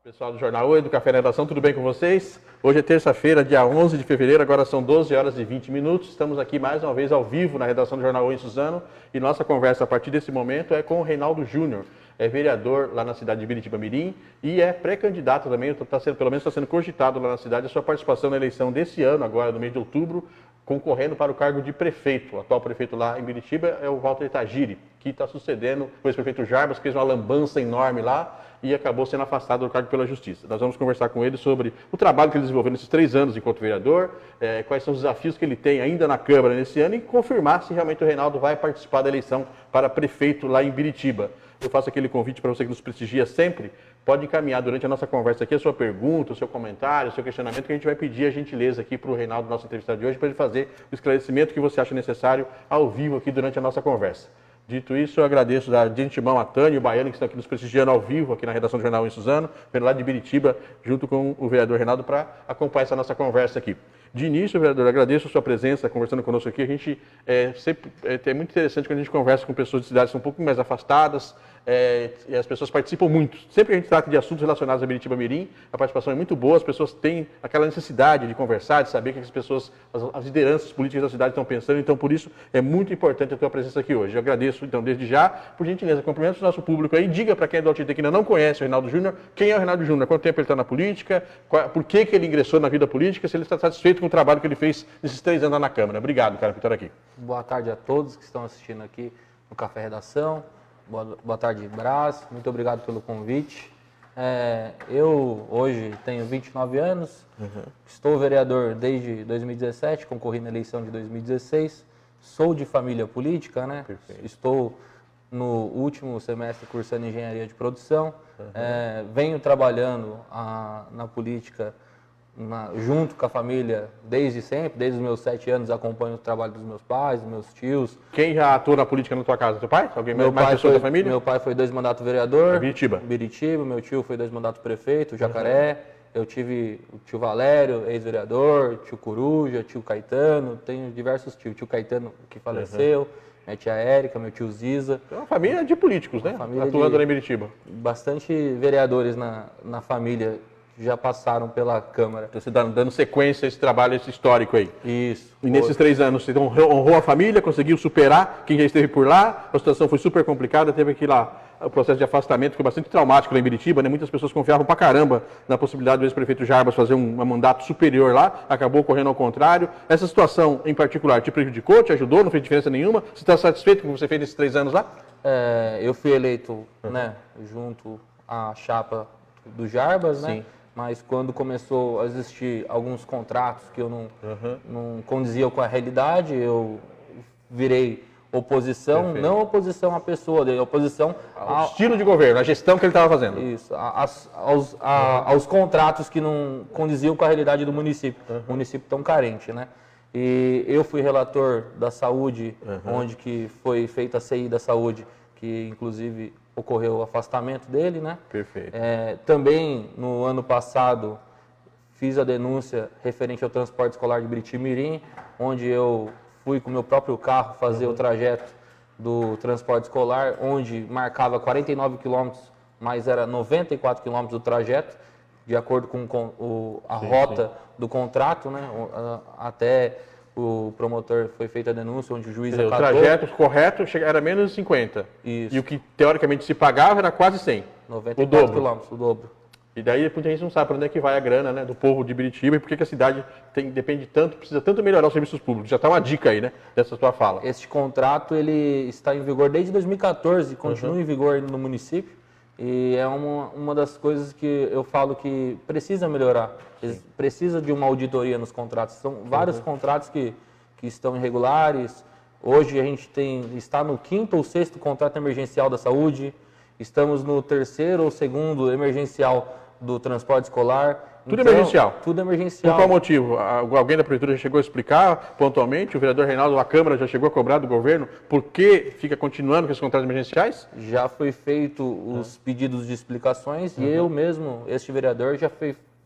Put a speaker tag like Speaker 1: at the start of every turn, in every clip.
Speaker 1: Pessoal do Jornal Oi, do Café na Redação, tudo bem com vocês? Hoje é terça-feira, dia 11 de fevereiro, agora são 12 horas e 20 minutos. Estamos aqui mais uma vez ao vivo na redação do Jornal Oi em Suzano e nossa conversa a partir desse momento é com o Reinaldo Júnior. É vereador lá na cidade de Biritiba Mirim e é pré-candidato também, pelo menos está sendo cogitado lá na cidade a sua participação na eleição desse ano, agora no mês de outubro, concorrendo para o cargo de prefeito. O atual prefeito lá em Biritiba é o Walter Tagiri, que está sucedendo o ex-prefeito Jarbas, que fez uma lambança enorme lá e acabou sendo afastado do cargo pela Justiça. Nós vamos conversar com ele sobre o trabalho que ele desenvolveu nesses 3 anos enquanto vereador, quais são os desafios que ele tem ainda na Câmara nesse ano e confirmar se realmente o Reinaldo vai participar da eleição para prefeito lá em Biritiba. Eu faço aquele convite para você que nos prestigia sempre, pode encaminhar durante a nossa conversa aqui a sua pergunta, o seu comentário, o seu questionamento, que a gente vai pedir a gentileza aqui para o Reinaldo, nosso entrevistado de hoje, para ele fazer o esclarecimento que você acha necessário ao vivo aqui durante a nossa conversa. Dito isso, eu agradeço de antemão a Tânia e o Baiano, que estão aqui nos prestigiando ao vivo, aqui na redação do Jornal em Suzano, pelo lado de Biritiba, junto com o vereador Reinaldo, para acompanhar essa nossa conversa aqui. De início, vereador, agradeço a sua presença, conversando conosco aqui. A gente é muito interessante quando a gente conversa com pessoas de cidades que são um pouco mais afastadas, e as pessoas participam muito. Sempre que a gente trata de assuntos relacionados a Biritiba Mirim, a participação é muito boa, as pessoas têm aquela necessidade de conversar, de saber o que as pessoas, as lideranças políticas da cidade estão pensando, então por isso é muito importante a tua presença aqui hoje. Eu agradeço, então, desde já, por gentileza, cumprimento o nosso público aí, diga para quem é do Altite que ainda não conhece o Reinaldo Júnior, quem é o Reinaldo Júnior, quanto tempo ele está na política, por que ele ingressou na vida política, se ele está satisfeito com o trabalho que ele fez nesses 3 anos lá na Câmara. Obrigado, cara, por estar aqui.
Speaker 2: Boa tarde a todos que estão assistindo aqui no Café Redação. Boa tarde, Brás. Muito obrigado pelo convite. Eu hoje tenho 29 anos, estou vereador desde 2017, concorri na eleição de 2016, sou de família política, né? Perfeito. Estou no último semestre cursando Engenharia de Produção, venho trabalhando na política junto com a família desde sempre, desde os meus 7 anos acompanho o trabalho dos meus pais, dos meus tios.
Speaker 1: Quem já atua na política na tua casa? Teu pai? Alguém mais pessoa da família?
Speaker 2: Meu pai foi 2 mandatos vereador.
Speaker 1: Biritiba.
Speaker 2: Meu tio foi 2 mandatos prefeito, Jacaré. Eu tive o tio Valério, ex-vereador, tio Coruja, tio Caetano, tenho diversos tios. Tio Caetano que faleceu, minha tia Érica, meu tio Ziza.
Speaker 1: É uma família de políticos, né? Atuando lá em Biritiba.
Speaker 2: Bastante vereadores na família já passaram pela Câmara.
Speaker 1: Então você está dando sequência a esse trabalho, esse histórico aí.
Speaker 2: Isso.
Speaker 1: E nesses 3 anos você honrou a família, conseguiu superar quem já esteve por lá, a situação foi super complicada, teve que ir lá, o processo de afastamento foi bastante traumático lá em Biritiba, né? Muitas pessoas confiavam pra caramba na possibilidade do ex-prefeito Jarbas fazer um mandato superior lá, acabou ocorrendo ao contrário. Essa situação em particular te prejudicou, te ajudou, não fez diferença nenhuma? Você está satisfeito com o que você fez nesses 3 anos lá?
Speaker 2: Eu fui eleito, né, junto à chapa do Jarbas, né? Sim. Mas quando começou a existir alguns contratos que eu não condiziam com a realidade, eu virei oposição. Perfeito. Não oposição à pessoa dele, oposição
Speaker 1: ao estilo de governo, à gestão que ele estava fazendo.
Speaker 2: Isso, aos contratos que não condiziam com a realidade do município. O município tão carente, né? E eu fui relator da saúde, onde que foi feita a CI da saúde, que inclusive ocorreu o afastamento dele, né?
Speaker 1: Perfeito.
Speaker 2: Também, no ano passado, fiz a denúncia referente ao transporte escolar de Biritiba Mirim, onde eu fui com o meu próprio carro fazer o trajeto do transporte escolar, onde marcava 49 quilômetros, mas era 94 quilômetros do trajeto, de acordo com a rota do contrato, né? Até o promotor foi feita a denúncia, onde o juiz acatou. O
Speaker 1: trajeto correto era menos de 50.
Speaker 2: Isso.
Speaker 1: E o que teoricamente se pagava era quase 100.
Speaker 2: 94 quilômetros, o dobro.
Speaker 1: E daí muita gente não sabe para onde é que vai a grana, né, do povo de Biritiba e por que a cidade depende tanto, precisa tanto melhorar os serviços públicos. Já está uma dica aí, né, dessa tua fala.
Speaker 2: Este contrato ele está em vigor desde 2014, continua em vigor no município. E é uma das coisas que eu falo que precisa melhorar. Precisa de uma auditoria nos contratos. São vários contratos que estão irregulares. Hoje a gente está no 5º ou 6º contrato emergencial da saúde. Estamos no 3º ou 2º emergencial do transporte escolar.
Speaker 1: Tudo emergencial?
Speaker 2: Tudo emergencial.
Speaker 1: Por qual motivo? Alguém da Prefeitura já chegou a explicar pontualmente? O vereador Reinaldo da Câmara já chegou a cobrar do governo por que fica continuando com esses contratos emergenciais?
Speaker 2: Já foi feito os pedidos de explicações e eu mesmo, este vereador, já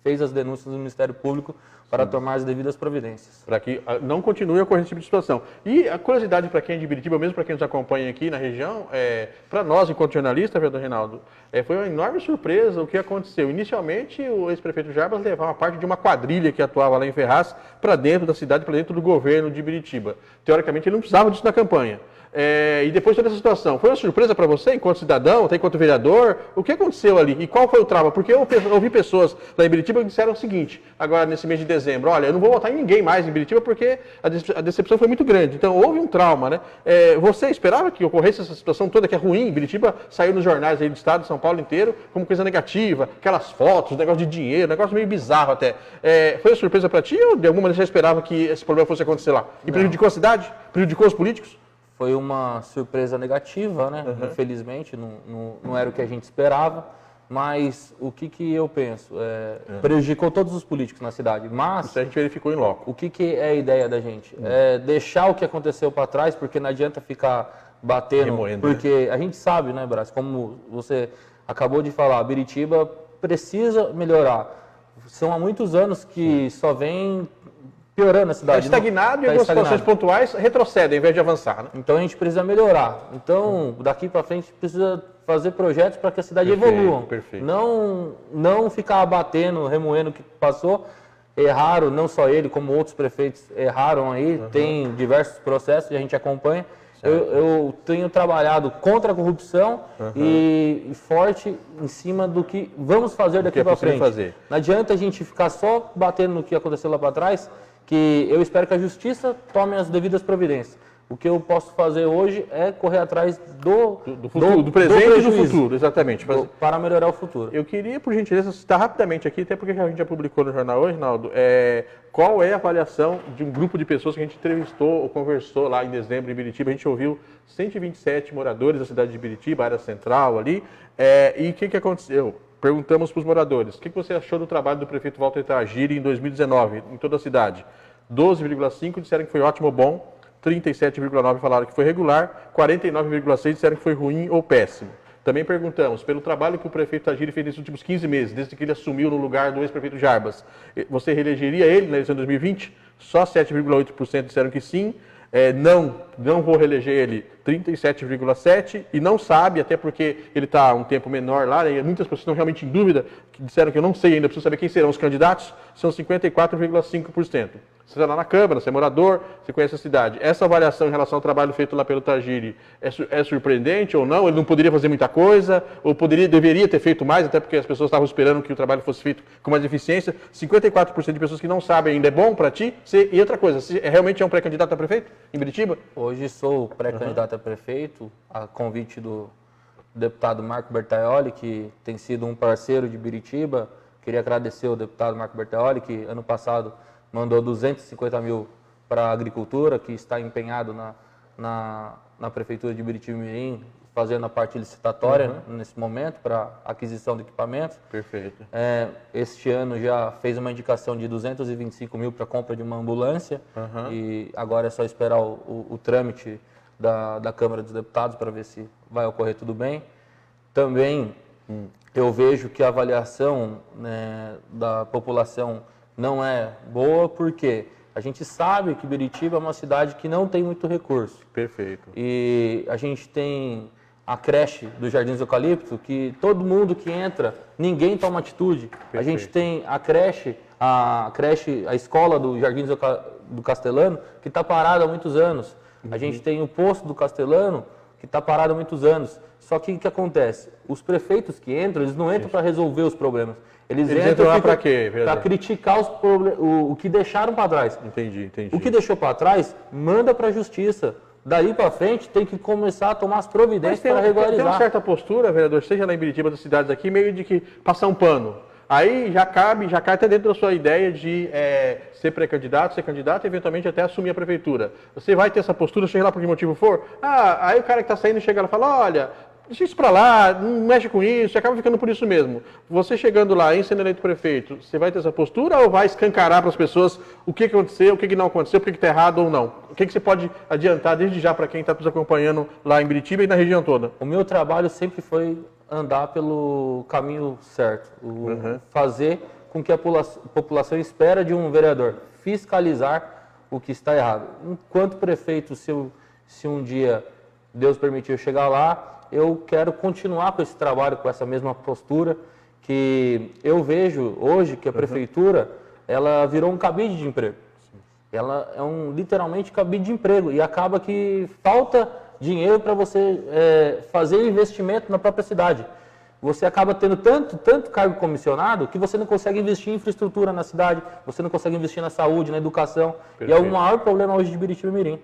Speaker 2: fez as denúncias no Ministério Público para tomar as devidas providências.
Speaker 1: Para que não continue a ocorrer esse tipo de situação. E a curiosidade para quem é de Biritiba, mesmo para quem nos acompanha aqui na região, para nós, enquanto jornalista, vereador Reinaldo, foi uma enorme surpresa o que aconteceu. Inicialmente, o ex-prefeito Jarbas levava parte de uma quadrilha que atuava lá em Ferraz para dentro da cidade, para dentro do governo de Biritiba. Teoricamente, ele não precisava disso na campanha. E depois toda essa situação, foi uma surpresa para você, enquanto cidadão, até enquanto vereador? O que aconteceu ali? E qual foi o trauma? Porque eu ouvi pessoas lá em Biritiba que disseram o seguinte, agora nesse mês de dezembro, olha, eu não vou votar em ninguém mais em Biritiba porque a decepção foi muito grande. Então houve um trauma, né? Você esperava que ocorresse essa situação toda que é ruim? Biritiba saiu nos jornais aí do estado de São Paulo inteiro como coisa negativa, aquelas fotos, negócio de dinheiro, negócio meio bizarro até. Foi uma surpresa para ti ou de alguma maneira você já esperava que esse problema fosse acontecer lá? E prejudicou a cidade? Prejudicou os políticos?
Speaker 2: Foi uma surpresa negativa, né? Infelizmente, não era o que a gente esperava, mas o que eu penso? Prejudicou todos os políticos na cidade, mas...
Speaker 1: Isso a gente verificou em loco.
Speaker 2: O que é a ideia da gente? É deixar o que aconteceu para trás, porque não adianta ficar batendo,
Speaker 1: remoendo,
Speaker 2: porque a gente sabe, né, Brás, como você acabou de falar, Biritiba precisa melhorar. São há muitos anos que só vem piorando a cidade.
Speaker 1: Está estagnado e algumas situações pontuais retrocedem, ao invés de avançar. Né?
Speaker 2: Então a gente precisa melhorar. Então, daqui para frente, precisa fazer projetos para que a cidade evolua.
Speaker 1: Perfeito.
Speaker 2: Não ficar abatendo, remoendo o que passou. Erraram, não só ele, como outros prefeitos erraram aí. Tem diversos processos e a gente acompanha. Eu tenho trabalhado contra a corrupção e forte em cima do que vamos fazer daqui para frente. Não adianta a gente ficar só batendo no que aconteceu lá para trás, que eu espero que a justiça tome as devidas providências. O que eu posso fazer hoje é correr atrás do
Speaker 1: presente e do futuro, exatamente.
Speaker 2: Para melhorar o futuro.
Speaker 1: Eu queria, por gentileza, citar rapidamente aqui, até porque a gente já publicou no jornal hoje, Rinaldo, qual é a avaliação de um grupo de pessoas que a gente entrevistou ou conversou lá em dezembro em Biritiba. A gente ouviu 127 moradores da cidade de Biritiba, área central ali, e o que aconteceu? Perguntamos para os moradores, o que você achou do trabalho do prefeito Walter Tagiri em 2019, em toda a cidade? 12,5% disseram que foi ótimo ou bom, 37,9% falaram que foi regular, 49,6% disseram que foi ruim ou péssimo. Também perguntamos, pelo trabalho que o prefeito Tagiri fez nesses últimos 15 meses, desde que ele assumiu no lugar do ex-prefeito Jarbas, você reelegeria ele na eleição de 2020? Só 7,8% disseram que sim. Não vou reeleger ele, 37,7%, e não sabe, até porque ele está um tempo menor lá, e muitas pessoas estão realmente em dúvida, que disseram que eu não sei ainda, preciso saber quem serão os candidatos, são 54,5%. Você está lá na Câmara, você é morador, você conhece a cidade. Essa avaliação em relação ao trabalho feito lá pelo Tagiri é surpreendente ou não? Ele não poderia fazer muita coisa? Ou deveria ter feito mais, até porque as pessoas estavam esperando que o trabalho fosse feito com mais eficiência? 54% de pessoas que não sabem ainda é bom para ti? E outra coisa, você realmente é um pré-candidato a prefeito em Biritiba?
Speaker 2: Hoje sou pré-candidato a prefeito, a convite do deputado Marco Bertaioli, que tem sido um parceiro de Biritiba. Queria agradecer ao deputado Marco Bertaioli, que ano passado mandou 250 mil para a agricultura, que está empenhado na prefeitura de Biritiba-Mirim, fazendo a parte licitatória nesse momento para aquisição de equipamentos.
Speaker 1: Perfeito.
Speaker 2: Este ano já fez uma indicação de 225 mil para compra de uma ambulância e agora é só esperar o trâmite da Câmara dos Deputados para ver se vai ocorrer tudo bem. Também eu vejo que a avaliação, né, da população não é boa, porque a gente sabe que Biritiba é uma cidade que não tem muito recurso.
Speaker 1: Perfeito.
Speaker 2: E a gente tem a creche dos Jardins do Eucalipto, que todo mundo que entra, ninguém toma atitude. Perfeito. A gente tem a creche, a escola do Jardins do Castelano, que está parada há muitos anos. A gente tem o posto do Castelano, que está parado há muitos anos. Só que o que acontece? Os prefeitos que entram, eles não entram para resolver os problemas. Eles entram lá para quê? Para criticar o que deixaram para trás.
Speaker 1: Entendi.
Speaker 2: O que deixou para trás, manda para a justiça. Daí para frente, tem que começar a tomar as providências para regularizar.
Speaker 1: Tem uma certa postura, vereador, seja lá em Biritiba, das cidades aqui, meio de que passar um pano. Aí já cai até dentro da sua ideia de ser pré-candidato, ser candidato e eventualmente até assumir a prefeitura. Você vai ter essa postura, seja lá por que motivo for? Aí o cara que está saindo chega lá e fala, olha, deixa isso para lá, não mexe com isso, você acaba ficando por isso mesmo. Você chegando lá, sendo eleito prefeito, você vai ter essa postura ou vai escancarar para as pessoas o que aconteceu, o que não aconteceu, o que está errado ou não? O que você pode adiantar desde já para quem está nos acompanhando lá em Biritiba e na região toda?
Speaker 2: O meu trabalho sempre foi andar pelo caminho certo, fazer com que a população espera de um vereador: fiscalizar o que está errado. Enquanto prefeito, se um dia Deus permitir eu chegar lá, eu quero continuar com esse trabalho, com essa mesma postura, que eu vejo hoje que a prefeitura, ela virou um cabide de emprego. Ela é literalmente cabide de emprego, e acaba que falta dinheiro para você fazer investimento na própria cidade. Você acaba tendo tanto cargo comissionado que você não consegue investir em infraestrutura na cidade, você não consegue investir na saúde, na educação. Perfeito. E é o maior problema hoje de Biritiba-Mirim.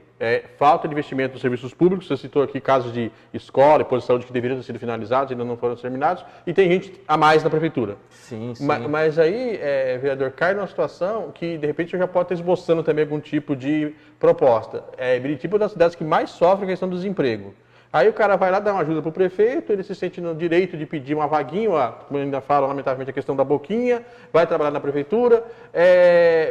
Speaker 1: Falta de investimento nos serviços públicos. Você citou aqui casos de escola e posto de saúde que deveriam ter sido finalizados, ainda não foram terminados, e tem gente a mais na prefeitura.
Speaker 2: Sim.
Speaker 1: Mas aí, vereador, cai numa situação que, de repente, eu já posso estar esboçando também algum tipo de proposta. Biritiba é uma das cidades que mais sofre a questão do desemprego. Aí o cara vai lá dar uma ajuda para o prefeito, ele se sente no direito de pedir uma vaguinha, como ainda falam, lamentavelmente, a questão da boquinha, vai trabalhar na prefeitura.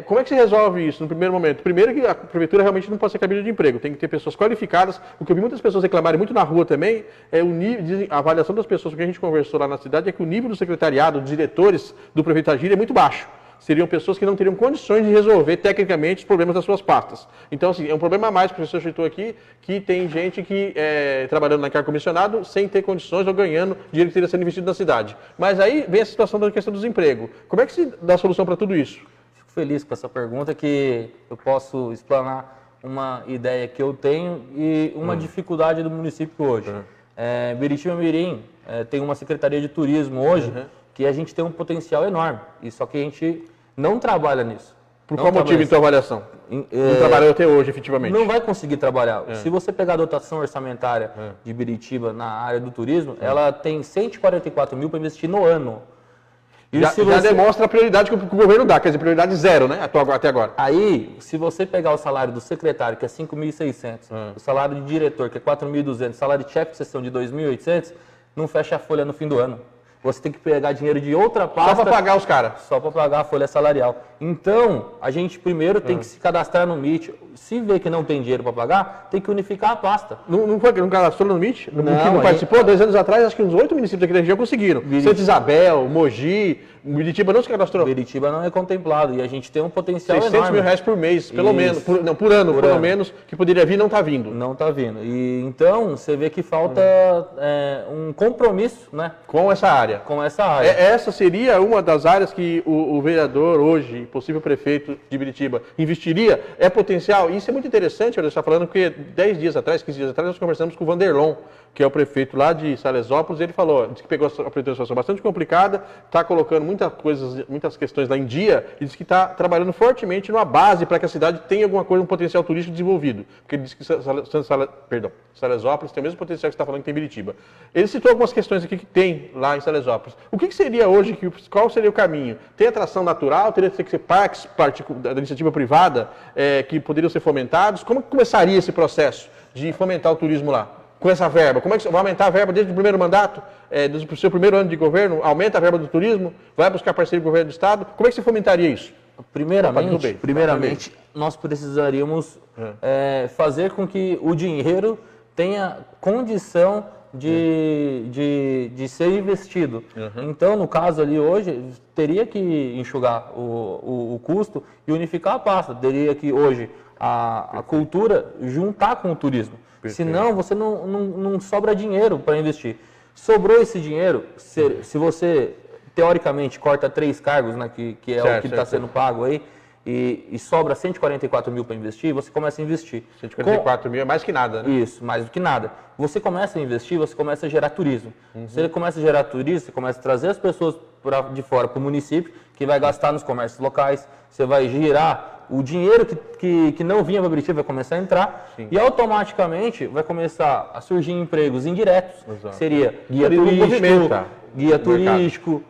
Speaker 1: Como é que se resolve isso no primeiro momento? Primeiro que a prefeitura realmente não pode ser cabide de emprego, tem que ter pessoas qualificadas. O que eu vi muitas pessoas reclamarem muito na rua também é o nível, a avaliação das pessoas, porque a gente conversou lá na cidade, é que o nível do secretariado, dos diretores do prefeito Agir é muito baixo. Seriam pessoas que não teriam condições de resolver tecnicamente os problemas das suas pastas. Então, assim, é um problema a mais que o professor citou aqui, que tem gente que trabalhando na cargo comissionado sem ter condições ou ganhando dinheiro que teria sendo investido na cidade. Mas aí vem a situação da questão do desemprego. Como é que se dá a solução para tudo isso?
Speaker 2: Fico feliz com essa pergunta, que eu posso explanar uma ideia que eu tenho e uma dificuldade do município hoje. Biritiba-Mirim tem uma secretaria de turismo hoje, que a gente tem um potencial enorme, e só que a gente não trabalha nisso.
Speaker 1: Por qual motivo, em tua avaliação? Não trabalhou até hoje, efetivamente?
Speaker 2: Não vai conseguir trabalhar. Se você pegar a dotação orçamentária de Biritiba na área do turismo, ela tem 144 mil para investir no ano.
Speaker 1: E já demonstra a prioridade que o governo dá, quer dizer, prioridade zero, né, até agora.
Speaker 2: Aí, se você pegar o salário do secretário, que é 5.600, o salário de diretor, que é 4.200, o salário de chefe de seção de 2.800, não fecha a folha no fim do ano. Você tem que pegar dinheiro de outra pasta...
Speaker 1: Só para pagar os caras.
Speaker 2: Só para pagar a folha salarial. Então, a gente primeiro tem que se cadastrar no MIT. Se vê que não tem dinheiro para pagar, tem que unificar a pasta.
Speaker 1: Não cadastrou no MIT?
Speaker 2: Não
Speaker 1: participou? 2 anos atrás, acho que uns 8 municípios aqui da região conseguiram. Santa Isabel, Mogi, Biritiba não se cadastrou?
Speaker 2: Biritiba não é contemplado, e a a gente tem um potencial
Speaker 1: 600
Speaker 2: enorme.
Speaker 1: mil reais por mês, pelo menos. Por ano, pelo menos, que poderia vir, não está vindo.
Speaker 2: Não está vindo. E então, você vê que falta um compromisso, né?
Speaker 1: Com essa área.
Speaker 2: Com essa área.
Speaker 1: Essa seria uma das áreas que o vereador hoje, possível prefeito de Biritiba, investiria? É potencial? E isso é muito interessante, você está falando, porque 10 dias atrás, 15 dias atrás, nós conversamos com o Vanderlon, que é o prefeito lá de Salesópolis. Ele falou, disse que pegou a situação bastante complicada, está colocando muitas questões lá em dia, e disse que está trabalhando fortemente numa base para que a cidade tenha alguma coisa, um potencial turístico desenvolvido. Porque ele disse que Salesópolis tem o mesmo potencial que você está falando que tem Biritiba. Ele citou algumas questões aqui que tem lá em Salesópolis. O que seria hoje, qual seria o caminho? Tem atração natural, teria que ser parques da iniciativa privada que poderiam ser fomentados? Como que começaria esse processo de fomentar o turismo lá? Com essa verba? Como é que vai aumentar a verba desde o primeiro mandato, do seu primeiro ano de governo? Aumenta a verba do turismo? Vai buscar parceria do governo do estado? Como é que você fomentaria isso?
Speaker 2: Primeiramente, nós precisaríamos fazer com que o dinheiro tenha condição de ser investido. Então, no caso ali hoje, teria que enxugar o custo e unificar a pasta. Teria que hoje a cultura juntar com o turismo.
Speaker 1: Perfeito.
Speaker 2: Senão, você não sobra dinheiro para investir. Sobrou esse dinheiro, se você, teoricamente, corta 3 cargos, né, que é o que está sendo pago aí, e sobra 144 mil para investir, você começa a investir.
Speaker 1: 144 mil é mais que nada, né?
Speaker 2: Isso, mais do que nada. Você começa a investir, você começa a gerar turismo. Você começa a gerar turismo, você começa a trazer as pessoas de fora para o município, que vai gastar nos comércios locais, você vai girar o dinheiro que não vinha para Biritiba vai começar a entrar. Sim. E automaticamente vai começar a surgir empregos indiretos. Exato. Seria guia turístico,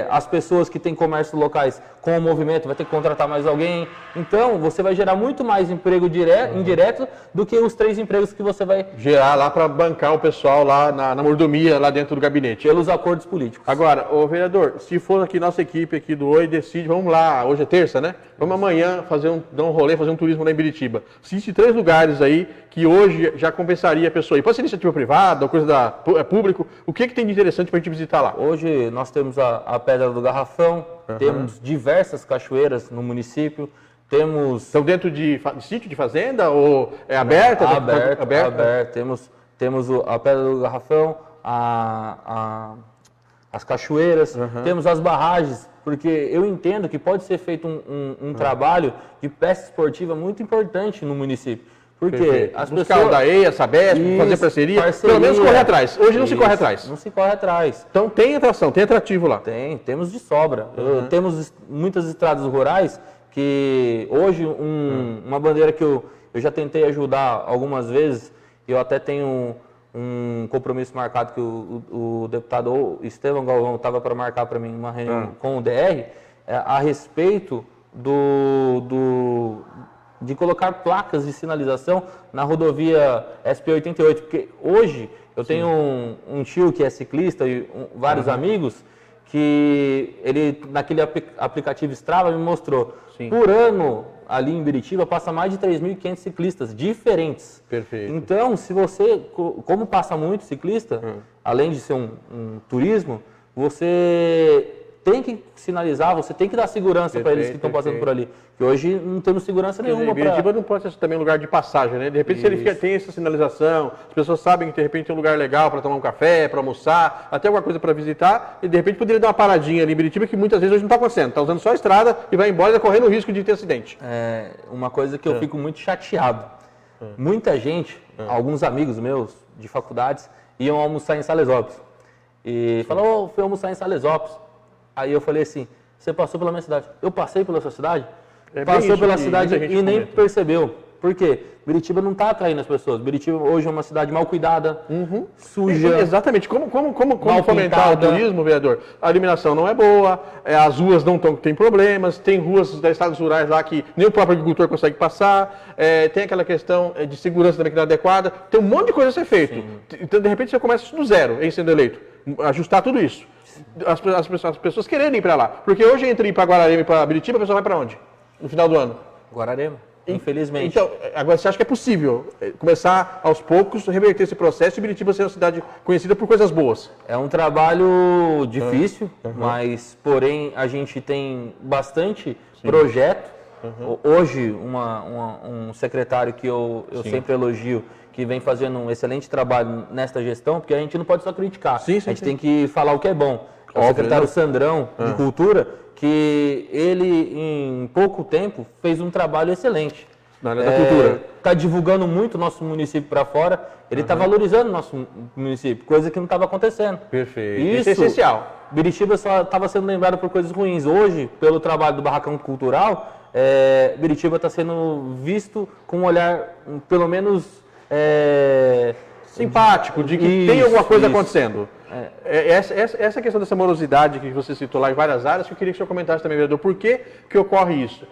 Speaker 2: as pessoas que têm comércio locais com o movimento vai ter que contratar mais alguém. Então, você vai gerar muito mais emprego indireto do que os 3 empregos que você vai
Speaker 1: gerar lá para bancar o pessoal lá na mordomia, lá dentro do gabinete.
Speaker 2: Pelos acordos políticos.
Speaker 1: Agora, vereador, se for aqui nossa equipe aqui do Oi decide, vamos lá, hoje é terça, né? Vamos amanhã dar um rolê, fazer um turismo lá em Biritiba. Existe 3 lugares aí que hoje já compensaria a pessoa ir. Pode ser iniciativa privada ou coisa público. O que tem de interessante para a gente visitar visitar lá?
Speaker 2: Hoje nós temos a Pedra do Garrafão, temos diversas cachoeiras no município, temos...
Speaker 1: São dentro de sítio de fazenda ou é aberta?
Speaker 2: Aberta. Temos a Pedra do Garrafão, as cachoeiras, temos as barragens, porque eu entendo que pode ser feito um trabalho de pesca esportiva muito importante no município. Porque as
Speaker 1: buscar
Speaker 2: pessoas...
Speaker 1: o da EIA, Sabesp, fazer parceria, pelo menos correr atrás. Hoje não se corre atrás.
Speaker 2: Não se corre atrás.
Speaker 1: Então tem atração, tem atrativo lá.
Speaker 2: Temos de sobra. Temos muitas estradas rurais que hoje uma bandeira que eu já tentei ajudar algumas vezes, eu até tenho um compromisso marcado que o deputado Estevão Galvão estava para marcar para mim uma reunião com o DR a respeito de colocar placas de sinalização na rodovia SP-88, porque hoje eu tenho um tio que é ciclista e vários amigos que ele, naquele aplicativo Strava, me mostrou. Por ano, ali em Biritiba, passa mais de 3.500 ciclistas diferentes.
Speaker 1: Perfeito.
Speaker 2: Então, se você, como passa muito ciclista, além de ser um turismo, você tem que sinalizar, você tem que dar segurança para eles que estão passando por ali. Que hoje não temos segurança nenhuma.
Speaker 1: Biritiba não pode ser também um lugar de passagem, né? De repente, se ele tem essa sinalização, as pessoas sabem que de repente tem um lugar legal para tomar um café, para almoçar, até alguma coisa para visitar, e de repente poderia dar uma paradinha ali em Biritiba, que muitas vezes hoje não está acontecendo. Está usando só a estrada e vai embora e está correndo o risco de ter acidente.
Speaker 2: É uma coisa que eu fico muito chateado. Muita gente, alguns amigos meus de faculdades, iam almoçar em Salesópolis. E falaram, fui almoçar em Salesópolis. Aí eu falei assim, você passou pela minha cidade? Eu passei pela sua cidade? Passou pela cidade e nem percebeu. Por quê? Biritiba não está atraindo as pessoas. Biritiba hoje é uma cidade mal cuidada, suja.
Speaker 1: Exatamente. Como fomentar o turismo, vereador? A iluminação não é boa, as ruas não tem problemas, tem ruas das estradas rurais lá que nem o próprio agricultor consegue passar, tem aquela questão de segurança também que não é adequada. Tem um monte de coisa a ser feito. Então, de repente, você começa do zero em sendo eleito. Ajustar tudo isso. As pessoas quererem ir para lá. Porque hoje, entre ir para Guararema e para Biritiba, a pessoa vai para onde? No final do ano?
Speaker 2: Guararema, infelizmente.
Speaker 1: Então, agora você acha que é possível começar aos poucos, reverter esse processo e Biritiba ser uma cidade conhecida por coisas boas?
Speaker 2: É um trabalho difícil, mas porém a gente tem bastante projeto. Hoje, um secretário que eu sempre elogio, que vem fazendo um excelente trabalho nesta gestão, porque a gente não pode só criticar, a gente tem que falar o que é bom. O secretário Sandrão, de Cultura, que ele, em pouco tempo, fez um trabalho excelente.
Speaker 1: Na área da cultura.
Speaker 2: Está divulgando muito o nosso município para fora, ele está valorizando o nosso município, coisa que não estava acontecendo.
Speaker 1: Perfeito. Isso é essencial.
Speaker 2: Biritiba só estava sendo lembrado por coisas ruins. Hoje, pelo trabalho do Barracão Cultural, Biritiba está sendo visto com um olhar, pelo menos...
Speaker 1: simpático, de que tem alguma coisa acontecendo. Essa questão dessa morosidade que você citou lá em várias áreas, que eu queria que o senhor comentasse também, vereador, por que ocorre isso?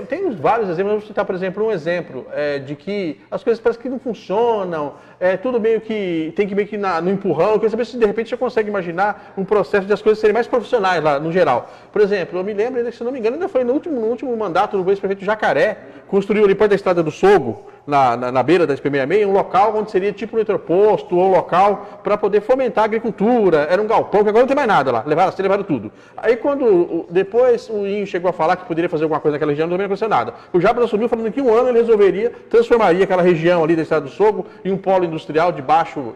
Speaker 1: Tem vários exemplos, eu vou citar, por exemplo, um exemplo de que as coisas parecem que não funcionam, tudo meio que tem que meio que no empurrão. Eu queria saber se de repente você consegue imaginar um processo de as coisas serem mais profissionais lá no geral. Por exemplo, eu me lembro, ainda, se não me engano, ainda foi no último mandato do ex-prefeito Jacaré, construiu ali perto da Estrada do Sogo, na beira da SP66, um local onde seria tipo um entreposto ou um local para poder fomentar a agricultura. Era um galpão, que agora não tem mais nada lá. Levaram tudo. Aí quando depois o INH chegou a falar que poderia fazer alguma coisa naquela região, não também aconteceu nada. O Jabas assumiu falando que em um ano ele resolveria, transformaria aquela região ali da Estrada do Sogo em um polo industrial de baixo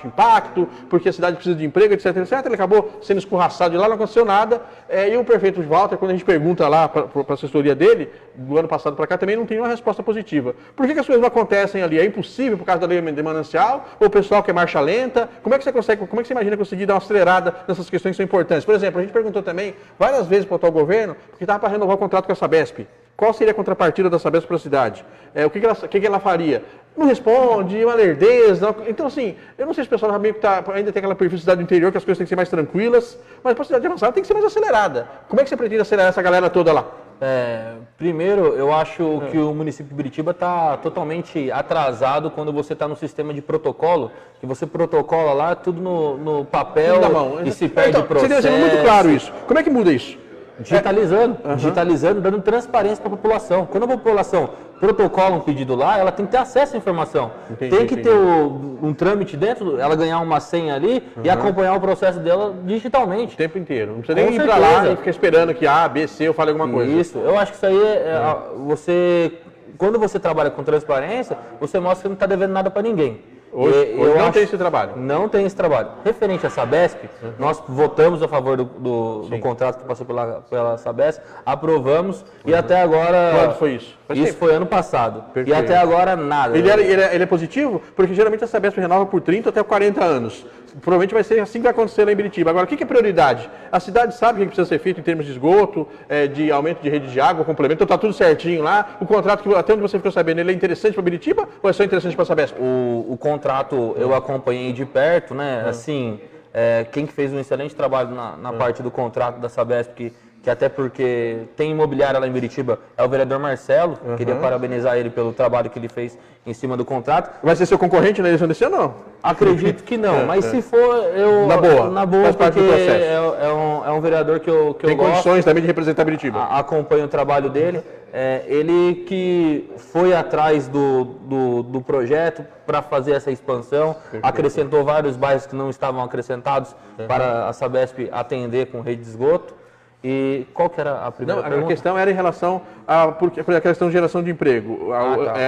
Speaker 1: impacto, porque a cidade precisa de emprego, etc, etc. Ele acabou sendo escorraçado de lá, não aconteceu nada. E o prefeito Walter, quando a gente pergunta lá para a assessoria dele, do ano passado para cá, também não tem uma resposta positiva. Por que as coisas não acontecem ali? É impossível por causa da lei de manancial? Ou o pessoal quer marcha lenta? Como é que você imagina conseguir dar uma acelerada nessas questões que são importantes? Por exemplo, a gente perguntou também várias vezes para o atual governo, porque estava para renovar o contrato com a Sabesp. Qual seria a contrapartida da Sabesp para a cidade? O que ela faria? Não responde, uma lerdeza. Então, assim, eu não sei se o pessoal meio que ainda tem aquela perfil de cidade do interior, que as coisas têm que ser mais tranquilas, mas para a cidade avançada tem que ser mais acelerada. Como é que você pretende acelerar essa galera toda lá?
Speaker 2: Primeiro, eu acho que o município de Biritiba está totalmente atrasado quando você está no sistema de protocolo, que você protocola lá tudo no papel e se perde o processo.
Speaker 1: Você deve ser muito claro isso. Como é que muda isso?
Speaker 2: digitalizando, dando transparência para a população. Quando a população protocola um pedido lá, ela tem que ter acesso à informação. Tem que ter um trâmite dentro, ela ganhar uma senha ali e acompanhar o processo dela digitalmente.
Speaker 1: O tempo inteiro. Não precisa nem ir para lá e ficar esperando que A, B, C eu fale alguma coisa.
Speaker 2: Isso, eu acho que isso aí quando você trabalha com transparência, você mostra que não está devendo nada para ninguém.
Speaker 1: Hoje não tem esse trabalho.
Speaker 2: Não tem esse trabalho. Referente à Sabesp, nós votamos a favor do contrato que passou pela Sabesp, aprovamos e até agora...
Speaker 1: Quando foi isso?
Speaker 2: Isso foi ano passado.
Speaker 1: Perfeito.
Speaker 2: E até agora nada.
Speaker 1: Ele é positivo? Porque geralmente a Sabesp renova por 30 até 40 anos. Provavelmente vai ser assim que vai acontecer lá em Biritiba. Agora, o que é prioridade? A cidade sabe o que precisa ser feito em termos de esgoto, de aumento de rede de água, complemento, então está tudo certinho lá. O contrato, até onde você ficou sabendo, ele é interessante para Biritiba ou é só interessante para a Sabesp?
Speaker 2: O contrato eu acompanhei de perto, né? Assim, quem que fez um excelente trabalho na parte do contrato da Sabesp, que até porque tem imobiliária lá em Biritiba, é o vereador Marcelo. Queria parabenizar ele pelo trabalho que ele fez em cima do contrato.
Speaker 1: Vai ser seu concorrente na eleição desse ano, não?
Speaker 2: Acredito que não, mas se for, eu...
Speaker 1: Na boa, faz parte
Speaker 2: porque
Speaker 1: do processo.
Speaker 2: É um vereador que eu
Speaker 1: tem
Speaker 2: gosto.
Speaker 1: Condições também de representar Biritiba.
Speaker 2: Acompanho o trabalho dele. Ele que foi atrás do projeto para fazer essa expansão, acrescentou vários bairros que não estavam acrescentados para a Sabesp atender com rede de esgoto. E qual que era a primeira pergunta?
Speaker 1: A questão era em relação a questão de geração de emprego.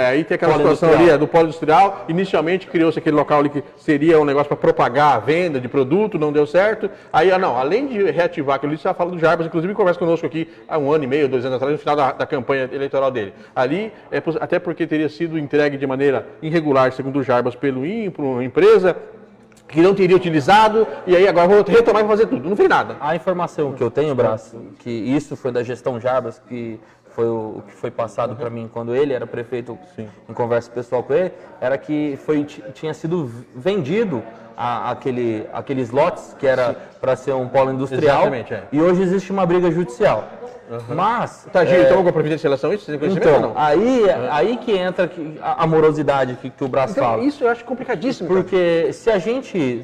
Speaker 1: Aí tem aquela
Speaker 2: Polo
Speaker 1: situação ali do polo industrial. Inicialmente criou-se aquele local ali que seria um negócio para propagar a venda de produto, não deu certo. Aí, além de reativar aquilo ali, você fala do Jarbas, inclusive conversa conosco aqui há 1 ano e meio, 2 anos atrás, no final da campanha eleitoral dele. Ali, até porque teria sido entregue de maneira irregular, segundo o Jarbas, pelo INPE, por uma empresa que não teria utilizado, e aí agora vou retomar e fazer tudo. Não fez nada.
Speaker 2: A informação que eu tenho, Brás, que isso foi da gestão Jarbas, que foi o que foi passado para mim quando ele era prefeito, em conversa pessoal com ele, era que tinha sido vendido aqueles lotes que era para ser um polo industrial.
Speaker 1: Exatamente,
Speaker 2: e hoje existe uma briga judicial. Mas...
Speaker 1: Gil, então alguma providência em relação a isso? Você tem conhecimento ou não?
Speaker 2: Aí que entra a morosidade que o Brás fala.
Speaker 1: Isso eu acho complicadíssimo.
Speaker 2: Porque se a gente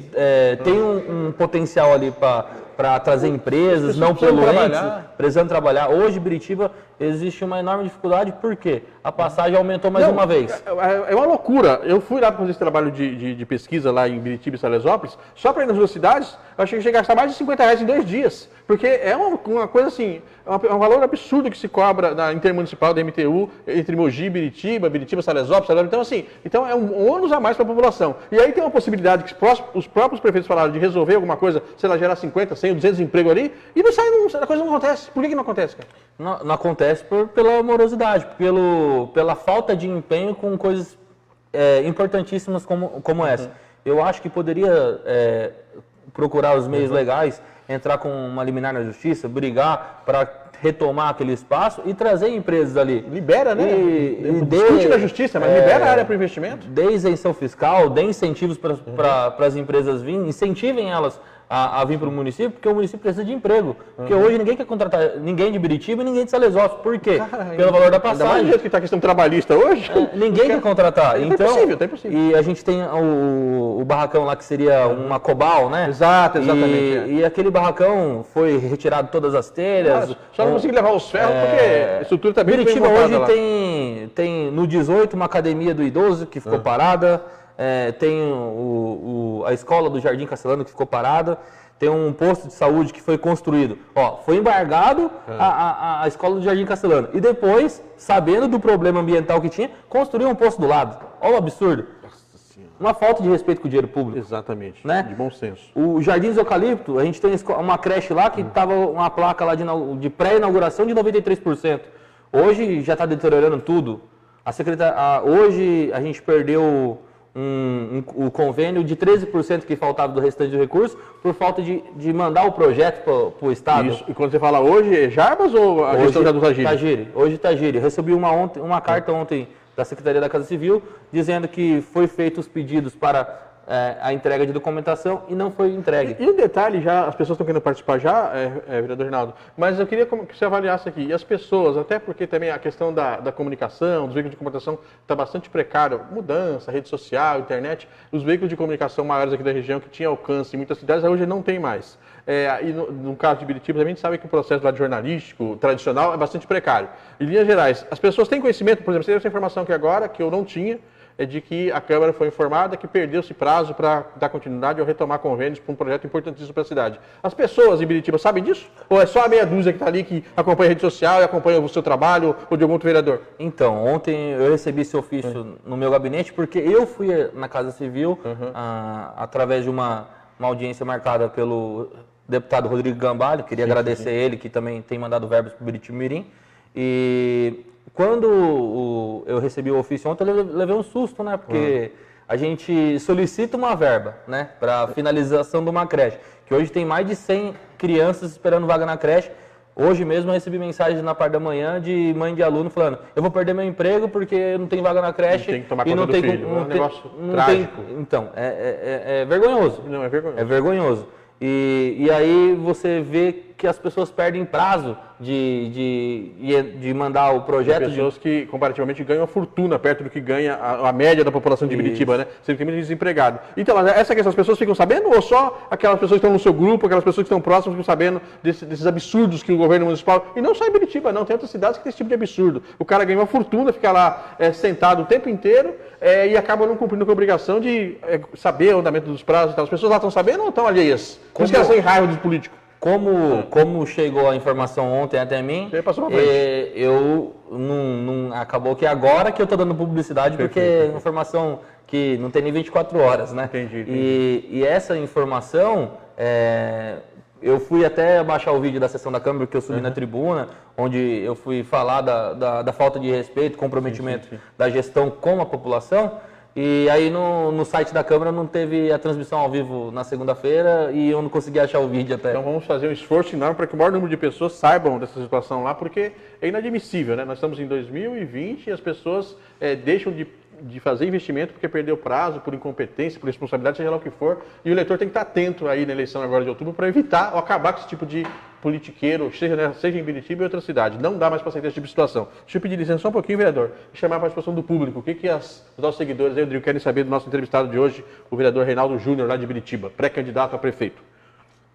Speaker 2: tem um potencial ali para trazer empresas, não poluentes, precisando trabalhar. Hoje, Biritiba, existe uma enorme dificuldade, por quê? A passagem aumentou mais uma vez.
Speaker 1: É uma loucura. Eu fui lá para fazer esse trabalho de pesquisa lá em Biritiba e Salesópolis, só para ir nas duas cidades, eu achei que ia gastar mais de R$50 em 2 dias. Porque é uma coisa assim, é um valor absurdo que se cobra na intermunicipal da MTU, entre Mogi, Biritiba, Salesópolis. Então é um ônus a mais para a população. E aí tem uma possibilidade que os próprios prefeitos falaram de resolver alguma coisa, sei lá, gerar 50, 100, 200 empregos ali, e a coisa não acontece. Por que não acontece, cara?
Speaker 2: Não acontece pela morosidade, pela falta de empenho com coisas importantíssimas como essa. Eu acho que poderia procurar os meios legais, entrar com uma liminar na justiça, brigar para retomar aquele espaço e trazer empresas ali.
Speaker 1: Libera, né? Discute na justiça, mas libera a área para o investimento.
Speaker 2: Dê isenção fiscal, dê incentivos para as empresas virem, incentivem elas a vir para o município, porque o município precisa de emprego. Porque hoje ninguém quer contratar ninguém de Biritiba e ninguém de Salesópolis. Por quê? Pelo valor da passagem.
Speaker 1: Ainda mais do jeito que está a questão trabalhista hoje.
Speaker 2: Ninguém quer contratar. Então,
Speaker 1: é impossível.
Speaker 2: E a gente tem o barracão lá que seria uma Cobal, né?
Speaker 1: Exatamente.
Speaker 2: E aquele barracão foi retirado todas as telhas.
Speaker 1: Só não consegui levar os ferros porque a estrutura está bem
Speaker 2: Biritiba hoje
Speaker 1: lá.
Speaker 2: tem no 18 uma academia do idoso que ficou parada. Tem a escola do Jardim Castelano que ficou parada, tem um posto de saúde que foi construído. Foi embargado a escola do Jardim Castelano. E depois, sabendo do problema ambiental que tinha, construiu um posto do lado. Olha o absurdo. Uma falta de respeito com o dinheiro público.
Speaker 1: Exatamente,
Speaker 2: né?
Speaker 1: De bom senso.
Speaker 2: O Jardim dos Eucalipto, a gente tem uma creche lá que estava uma placa lá de pré-inauguração de 93%. Hoje já está deteriorando tudo. Hoje a gente perdeu o convênio de 13% que faltava do restante do recurso por falta de mandar o projeto para o Estado. Isso.
Speaker 1: E quando você fala hoje, é Jarbas ou a gestão já do Tagiri?
Speaker 2: Tagiri. Hoje Tagiri. Recebi uma carta ontem da Secretaria da Casa Civil dizendo que foi feitos os pedidos para a entrega de documentação e não foi entregue.
Speaker 1: E um detalhe, já as pessoas estão querendo participar já, vereador Reinaldo, mas eu queria que você avaliasse aqui, e as pessoas, até porque também a questão da comunicação, dos veículos de comunicação está bastante precário, mudança, rede social, internet, os veículos de comunicação maiores aqui da região que tinham alcance em muitas cidades, hoje não tem mais. E no caso de Biritiba, a gente sabe que o processo lá de jornalístico tradicional é bastante precário. Em linhas gerais, as pessoas têm conhecimento, por exemplo, você teve essa informação aqui agora, que eu não tinha, é de que a Câmara foi informada que perdeu-se prazo para dar continuidade ou retomar convênios para um projeto importantíssimo para a cidade. As pessoas em Biritiba sabem disso? Ou é só a meia dúzia que está ali, que acompanha a rede social e acompanha o seu trabalho ou de algum outro vereador?
Speaker 2: Então, ontem eu recebi esse ofício no meu gabinete porque eu fui na Casa Civil através de uma audiência marcada pelo deputado Rodrigo Gambalho. Queria agradecer ele, que também tem mandado verbos para o Biritiba Mirim. E quando eu recebi o ofício ontem, eu levei um susto, né? Porque a gente solicita uma verba, né? Para finalização de uma creche, que hoje tem mais de 100 crianças esperando vaga na creche. Hoje mesmo eu recebi mensagem na parte da manhã de mãe de aluno falando: eu vou perder meu emprego porque não tem vaga na creche.
Speaker 1: Tem que tomar conta do filho. É um negócio trágico.
Speaker 2: Então, é vergonhoso.
Speaker 1: Não, é vergonhoso.
Speaker 2: É vergonhoso. E aí você vê que as pessoas perdem prazo de mandar o projeto.
Speaker 1: Tem pessoas que comparativamente ganham uma fortuna perto do que ganha a média da população de Biritiba, né? Sempre tem muito desempregado. Então, essa questão, as pessoas ficam sabendo ou só aquelas pessoas que estão no seu grupo, aquelas pessoas que estão próximas ficam sabendo desses absurdos que o governo municipal... E não só em Biritiba, não. Tem outras cidades que tem esse tipo de absurdo. O cara ganha uma fortuna, fica lá sentado o tempo inteiro e acaba não cumprindo com a obrigação de saber o andamento dos prazos e tal. As pessoas lá estão sabendo ou estão alheias? Por isso que elas têm raiva dos políticos.
Speaker 2: Como chegou a informação ontem até mim, acabou que agora que eu estou dando publicidade, porque é informação que não tem nem 24 horas, né?
Speaker 1: Entendi.
Speaker 2: E essa informação, eu fui até baixar o vídeo da sessão da Câmara, que eu subi na tribuna, onde eu fui falar da falta de respeito, comprometimento da gestão com a população. E aí no site da Câmara não teve a transmissão ao vivo na segunda-feira e eu não consegui achar o vídeo até.
Speaker 1: Então vamos fazer um esforço enorme para que o maior número de pessoas saibam dessa situação lá, porque é inadmissível, né? Nós estamos em 2020 e as pessoas deixam de fazer investimento porque perdeu prazo, por incompetência, por responsabilidade, seja lá o que for. E o eleitor tem que estar atento aí na eleição agora de outubro para evitar ou acabar com esse tipo de politiqueiro, seja em Biritiba ou em outra cidade. Não dá mais para aceitar esse tipo de situação. Deixa eu pedir licença só um pouquinho, vereador, e chamar a participação do público. O que os nossos seguidores aí, Rodrigo, querem saber do nosso entrevistado de hoje, o vereador Reinaldo Júnior, lá de Biritiba, pré-candidato a prefeito.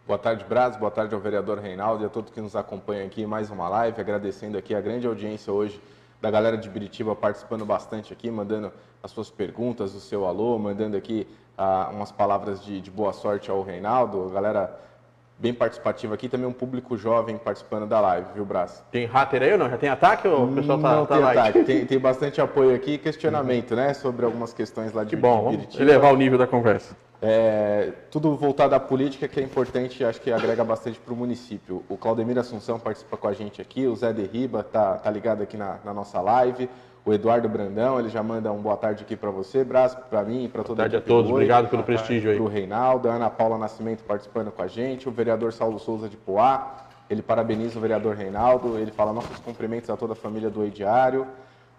Speaker 3: Boa tarde, Braz. Boa tarde ao vereador Reinaldo e a todos que nos acompanham aqui em mais uma live. Agradecendo aqui a grande audiência hoje da galera de Biritiba participando bastante aqui, mandando as suas perguntas, o seu alô, mandando aqui umas palavras de boa sorte ao Reinaldo. A galera bem participativa aqui, também um público jovem participando da live, viu, Braz?
Speaker 1: Tem hater aí ou não? Já tem ataque ou o pessoal
Speaker 3: não
Speaker 1: tá
Speaker 3: tem
Speaker 1: light?
Speaker 3: ataque. Tem bastante apoio aqui e questionamento, né, sobre algumas questões lá de
Speaker 1: Que bom,
Speaker 3: Biritiba.
Speaker 1: vamos elevar o nível da conversa.
Speaker 3: Tudo voltado à política, que é importante, acho que agrega bastante para o município. O Claudemir Assunção participa com a gente aqui, o Zé Derriba tá ligado aqui na nossa live, o Eduardo Brandão, ele já manda um boa tarde aqui para você, Brás, para mim e para toda a equipe.
Speaker 1: Boa tarde a todos, obrigado pelo prestígio aí.
Speaker 3: Para o Reinaldo, a Ana Paula Nascimento participando com a gente, o vereador Saulo Souza de Poá, ele parabeniza o vereador Reinaldo, ele fala nossos cumprimentos a toda a família do Oi Diário.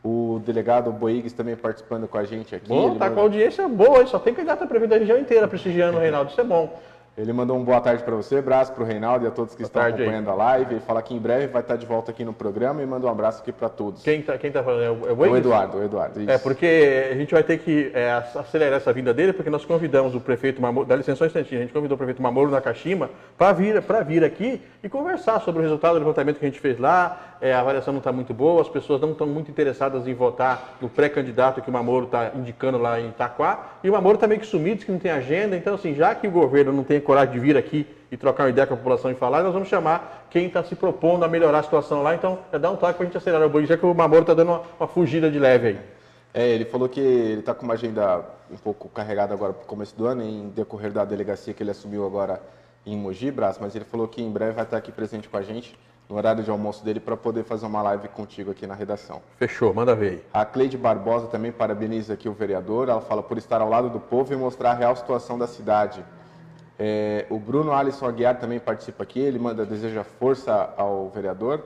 Speaker 3: O delegado Boigues também participando com a gente aqui.
Speaker 1: Bom, tá com a audiência boa, hein? Só tem candidato a prefeito da região inteira prestigiando o Reinaldo, isso é bom.
Speaker 3: Ele mandou um boa tarde para você, Brás, para o Reinaldo e a todos que estão acompanhando a live. Ele fala que em breve vai estar de volta aqui no programa e manda um abraço aqui para todos.
Speaker 1: Quem tá falando? É
Speaker 3: o Eduardo. Isso.
Speaker 1: Porque a gente vai ter que acelerar essa vinda dele, porque nós convidamos o prefeito Mamoro, dá licença um instantinho, a gente convidou o prefeito Mamoro Nakashima para vir aqui e conversar sobre o resultado do levantamento que a gente fez lá. A avaliação não está muito boa, as pessoas não estão muito interessadas em votar no pré-candidato que o Mamoro está indicando lá em Itaquá. E o Mamoro está meio que sumido, diz que não tem agenda. Então, assim, já que o governo não tem coragem de vir aqui e trocar uma ideia com a população e falar, nós vamos chamar quem está se propondo a melhorar a situação lá. Então, dá um toque para a gente acelerar o boi, já que o Mamoro está dando uma fugida de leve aí.
Speaker 3: Ele falou que ele está com uma agenda um pouco carregada agora para o começo do ano, em decorrer da delegacia que ele assumiu agora em Mogi, Brás, mas ele falou que em breve vai estar aqui presente com a gente, no horário de almoço dele, para poder fazer uma live contigo aqui na redação.
Speaker 1: Fechou, manda ver aí.
Speaker 3: A Cleide Barbosa também parabeniza aqui o vereador, ela fala por estar ao lado do povo e mostrar a real situação da cidade. O Bruno Alisson Aguiar também participa aqui, ele deseja força ao vereador.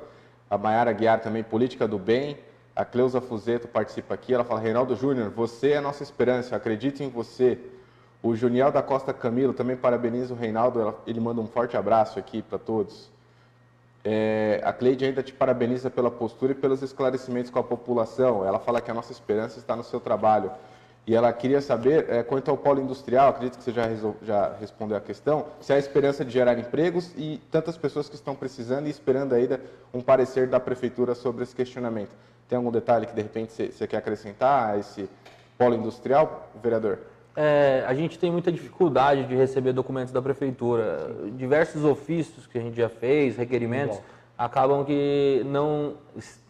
Speaker 3: A Maiara Aguiar também, política do bem. A Cleusa Fuzeto participa aqui, ela fala: Reinaldo Júnior, você é a nossa esperança, eu acredito em você. O Juniel da Costa Camilo também parabeniza o Reinaldo, ele manda um forte abraço aqui para todos. A Cleide ainda te parabeniza pela postura e pelos esclarecimentos com a população. Ela fala que a nossa esperança está no seu trabalho. E ela queria saber, quanto ao polo industrial, acredito que você já respondeu a questão, se há esperança de gerar empregos e tantas pessoas que estão precisando e esperando ainda um parecer da Prefeitura sobre esse questionamento. Tem algum detalhe que, de repente, você quer acrescentar a esse polo industrial, vereador?
Speaker 2: A gente tem muita dificuldade de receber documentos da Prefeitura. Diversos ofícios que a gente já fez, requerimentos, acabam que não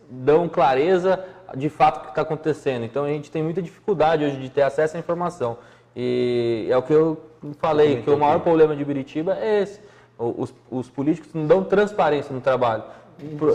Speaker 2: dão clareza de fato o que está acontecendo. Então a gente tem muita dificuldade hoje de ter acesso à informação. E é o que eu falei, que o maior problema de Biritiba é esse. Os políticos não dão transparência no trabalho.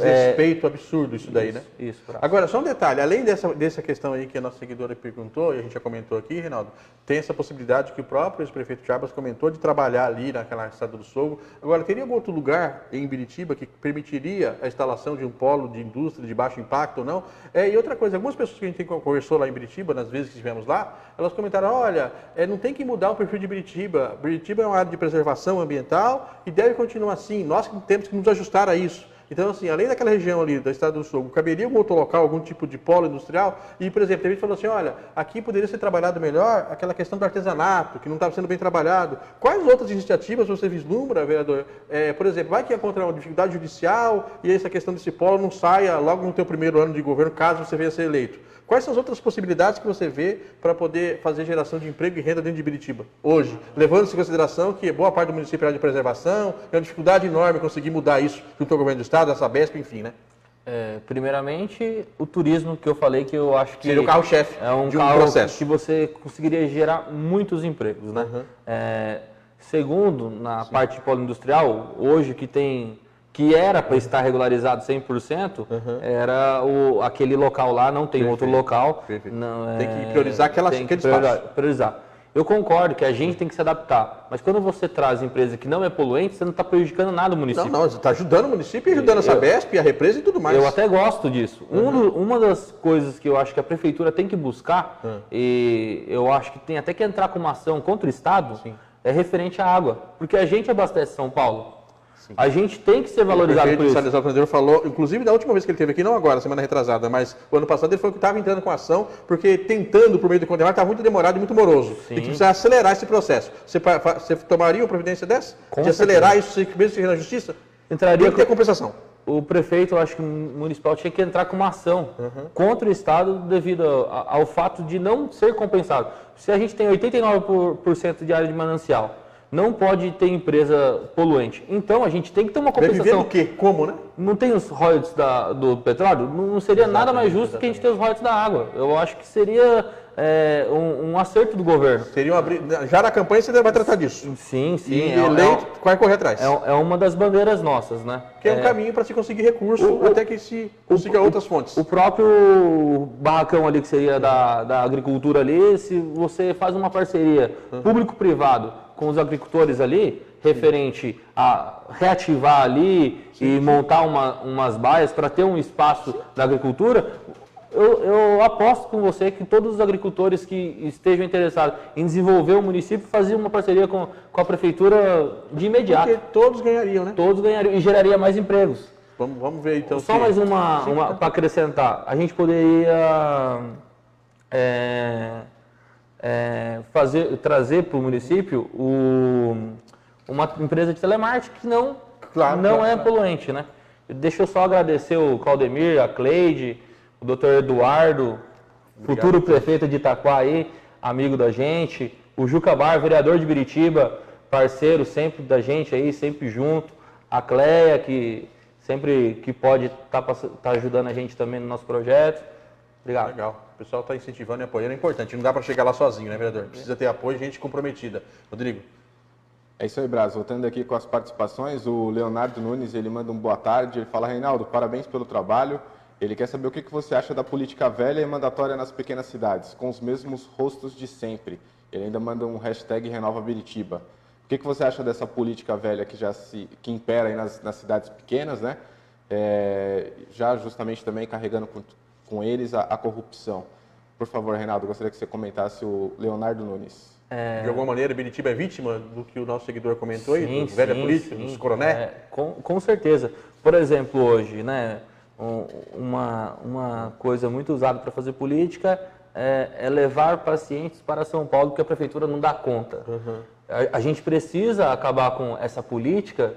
Speaker 1: Respeito absurdo isso daí, né?
Speaker 2: Isso.
Speaker 1: Agora, só um detalhe, além dessa questão aí que a nossa seguidora perguntou, e a gente já comentou aqui, Reinaldo, tem essa possibilidade que o próprio ex-prefeito Jarbas comentou de trabalhar ali naquela estrada do Sogro. Agora, teria algum outro lugar em Biritiba que permitiria a instalação de um polo de indústria de baixo impacto ou não? E outra coisa, algumas pessoas que a gente conversou lá em Biritiba, nas vezes que estivemos lá, elas comentaram, olha, não tem que mudar o perfil de Biritiba. Biritiba é uma área de preservação ambiental e deve continuar assim. Nós que temos que nos ajustar a isso. Então, assim, além daquela região ali da Estrada do Sogro, caberia algum outro local, algum tipo de polo industrial? E, por exemplo, tem gente que falou assim, olha, aqui poderia ser trabalhado melhor aquela questão do artesanato, que não estava sendo bem trabalhado. Quais outras iniciativas você vislumbra, vereador? Por exemplo, vai que encontrar uma dificuldade judicial e essa questão desse polo não saia logo no teu primeiro ano de governo, caso você venha a ser eleito. Quais são as outras possibilidades que você vê para poder fazer geração de emprego e renda dentro de Biritiba, hoje? Levando-se em consideração que boa parte do município é área de preservação, é uma dificuldade enorme conseguir mudar isso junto ao governo do estado, a Sabesp, enfim, né?
Speaker 2: Primeiramente, o turismo, que eu falei que eu acho que...
Speaker 1: Seria o carro-chefe
Speaker 2: de um processo que você conseguiria gerar muitos empregos, né? Segundo, na parte de polo industrial, hoje que era para estar regularizado 100%, era aquele local lá, não tem outro local. Não,
Speaker 1: tem que priorizar aquele espaço.
Speaker 2: Priorizar. Eu concordo que a gente tem que se adaptar, mas quando você traz empresa que não é poluente, você não está prejudicando nada o município.
Speaker 1: Não, você está ajudando o município e ajudando a Sabesp, a represa e tudo mais.
Speaker 2: Eu até gosto disso. Uma das coisas que eu acho que a prefeitura tem que buscar, e eu acho que tem até que entrar com uma ação contra o Estado, é referente à água, porque a gente abastece São Paulo. A gente tem que ser valorizado por isso. O
Speaker 1: prefeito falou, inclusive da última vez que ele esteve aqui, não agora, semana retrasada, mas o ano passado ele falou que estava entrando com ação, porque tentando por meio do condenar estava muito demorado e muito moroso. E que precisa acelerar esse processo. Você tomaria uma providência dessa? De acelerar isso, mesmo se na justiça?
Speaker 2: Entraria
Speaker 1: com ter compensação.
Speaker 2: O prefeito, eu acho que o municipal tinha que entrar com uma ação contra o Estado devido ao fato de não ser compensado. Se a gente tem 89% de área de manancial, não pode ter empresa poluente. Então, a gente tem que ter uma compensação.
Speaker 1: Viver do quê? Como, né?
Speaker 2: Não tem os royalties do petróleo? Não seria nada mais justo que a gente ter os royalties da água. Eu acho que seria um acerto do governo.
Speaker 1: Seria já na campanha você vai tratar disso.
Speaker 2: Sim.
Speaker 1: E eleito vai correr atrás.
Speaker 2: É uma das bandeiras nossas, né?
Speaker 1: Que é um caminho para se conseguir recurso até que se consiga outras fontes.
Speaker 2: O próprio barracão ali, que seria da agricultura ali, se você faz uma parceria público-privado com os agricultores ali, referente a reativar ali e montar umas baias para ter um espaço da agricultura, eu aposto com você que todos os agricultores que estejam interessados em desenvolver o município faziam uma parceria com a prefeitura de imediato.
Speaker 1: Porque todos ganhariam, né?
Speaker 2: Todos ganhariam e geraria mais empregos.
Speaker 1: Vamos ver então.
Speaker 2: Só mais uma para acrescentar. A gente poderia trazer para o município uma empresa de telemarketing que não é poluente, né? Deixa eu só agradecer o Claudemir, a Cleide, o doutor Eduardo, futuro prefeito de Itaquá aí, amigo da gente, o Juca Bar, vereador de Biritiba, parceiro sempre da gente aí, sempre junto, a Cleia, que sempre que pode tá ajudando a gente também no nosso projeto. Obrigado.
Speaker 1: Legal. O pessoal está incentivando e apoiando, é importante. Não dá para chegar lá sozinho, né, vereador? Precisa ter apoio e gente comprometida. Rodrigo.
Speaker 3: É isso aí, Braz. Voltando aqui com as participações, o Leonardo Nunes, ele manda um boa tarde, ele fala, Reinaldo, parabéns pelo trabalho. Ele quer saber o que você acha da política velha e mandatória nas pequenas cidades, com os mesmos rostos de sempre. Ele ainda manda um hashtag Renova Biritiba. O que você acha dessa política velha que impera aí nas cidades pequenas, né? Já justamente também carregando com eles a corrupção. Por favor, Reinaldo, gostaria que você comentasse o Leonardo Nunes.
Speaker 1: De alguma maneira, Biritiba é vítima do que o nosso seguidor comentou aí,
Speaker 2: Sim,
Speaker 1: do velho
Speaker 2: sim,
Speaker 1: político,
Speaker 2: sim.
Speaker 1: dos coroné?
Speaker 2: Com certeza. Por exemplo, hoje, né, uma coisa muito usada para fazer política é levar pacientes para São Paulo porque a prefeitura não dá conta. A gente precisa acabar com essa política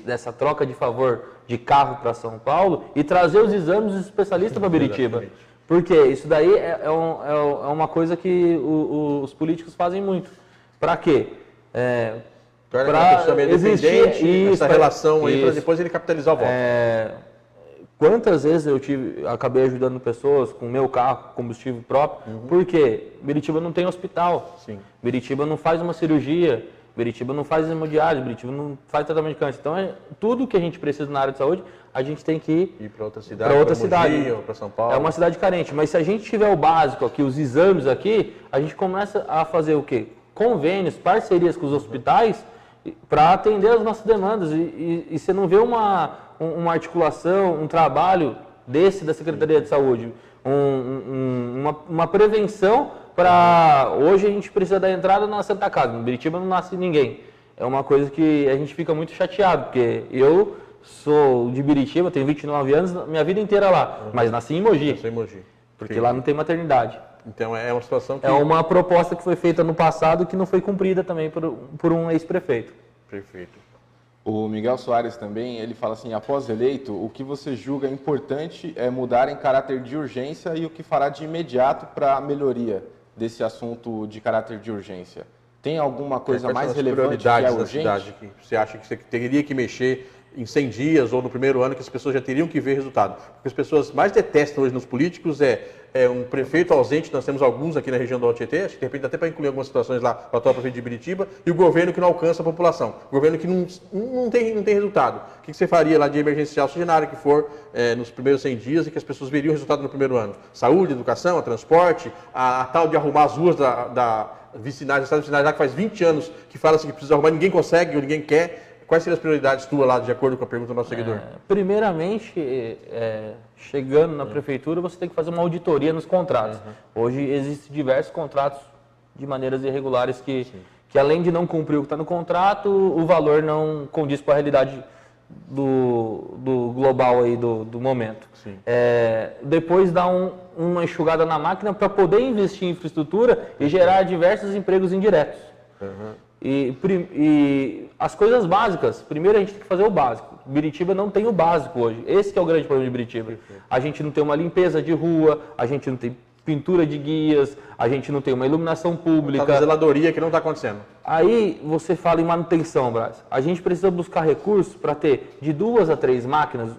Speaker 2: dessa troca de favor de carro para São Paulo e trazer os exames dos especialistas para Biritiba.
Speaker 1: Exatamente.
Speaker 2: Porque isso daí é uma coisa que os políticos fazem muito. Para quê?
Speaker 1: Torna a pessoa meio dependente, essa relação aí, para depois ele capitalizar o voto.
Speaker 2: Quantas vezes acabei ajudando pessoas com meu carro, combustível próprio, porque Biritiba não tem hospital,
Speaker 1: Sim.
Speaker 2: Biritiba não faz uma cirurgia, Biritiba não faz hemodiálise, Biritiba não faz tratamento de câncer. Então, tudo que a gente precisa na área de saúde, a gente tem que
Speaker 1: ir para outra cidade, para São Paulo.
Speaker 2: É uma cidade carente, mas se a gente tiver o básico aqui, os exames aqui, a gente começa a fazer o quê? Convênios, parcerias com os hospitais para atender as nossas demandas. E você não vê uma articulação, um trabalho da Secretaria de Saúde, uma prevenção para... Hoje a gente precisa da entrada na Santa Casa, no Biritiba não nasce ninguém. É uma coisa que a gente fica muito chateado, porque eu sou de Biritiba, tenho 29 anos, minha vida inteira lá, mas nasci em Mogi, porque lá não tem maternidade.
Speaker 1: Então é uma situação que...
Speaker 2: É uma proposta que foi feita no passado que não foi cumprida também por um ex-prefeito.
Speaker 1: Perfeito.
Speaker 3: O Miguel Soares também, ele fala assim, após eleito, o que você julga importante é mudar em caráter de urgência e o que fará de imediato para a melhoria desse assunto de caráter de urgência? Tem alguma coisa mais relevante que é urgente?
Speaker 1: Da cidade que você acha que você teria que mexer em 100 dias ou no primeiro ano que as pessoas já teriam que ver resultado? O que as pessoas mais detestam hoje nos políticos é um prefeito ausente, nós temos alguns aqui na região do Alto Tietê, acho que de repente até para incluir algumas situações lá para o atual prefeito de Biritiba, e o governo que não alcança a população, o governo que não tem resultado. O que você faria lá de emergencial, seja na área que for, nos primeiros 100 dias e que as pessoas veriam o resultado no primeiro ano? Saúde, educação, transporte, a tal de arrumar as ruas da vicinagem, estado vicinagem lá que faz 20 anos que fala-se que precisa arrumar, ninguém consegue ou ninguém quer. Quais seriam as prioridades tuas lá, de acordo com a pergunta do nosso seguidor?
Speaker 2: Primeiramente, chegando na prefeitura, você tem que fazer uma auditoria nos contratos. Hoje existem diversos contratos de maneiras irregulares que além de não cumprir o que está no contrato, o valor não condiz com a realidade do global aí do momento. Depois dá uma enxugada na máquina para poder investir em infraestrutura e gerar diversos empregos indiretos. E as coisas básicas, primeiro a gente tem que fazer o básico. Biritiba não tem o básico hoje. Esse que é o grande problema de Biritiba. A gente não tem uma limpeza de rua, a gente não tem pintura de guias, a gente não tem uma iluminação pública.
Speaker 1: Tá na zeladoria que não está acontecendo.
Speaker 2: Aí você fala em manutenção, Brás. A gente precisa buscar recursos para ter de 2 a 3 máquinas,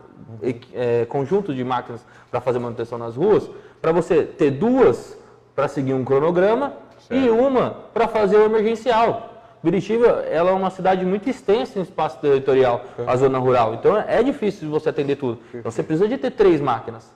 Speaker 2: conjuntos de máquinas para fazer manutenção nas ruas, para você ter 2 para seguir um cronograma e uma para fazer o emergencial. Biritiba, ela é uma cidade muito extensa em espaço territorial, a zona rural. Então é difícil você atender tudo. Então você precisa de ter 3 máquinas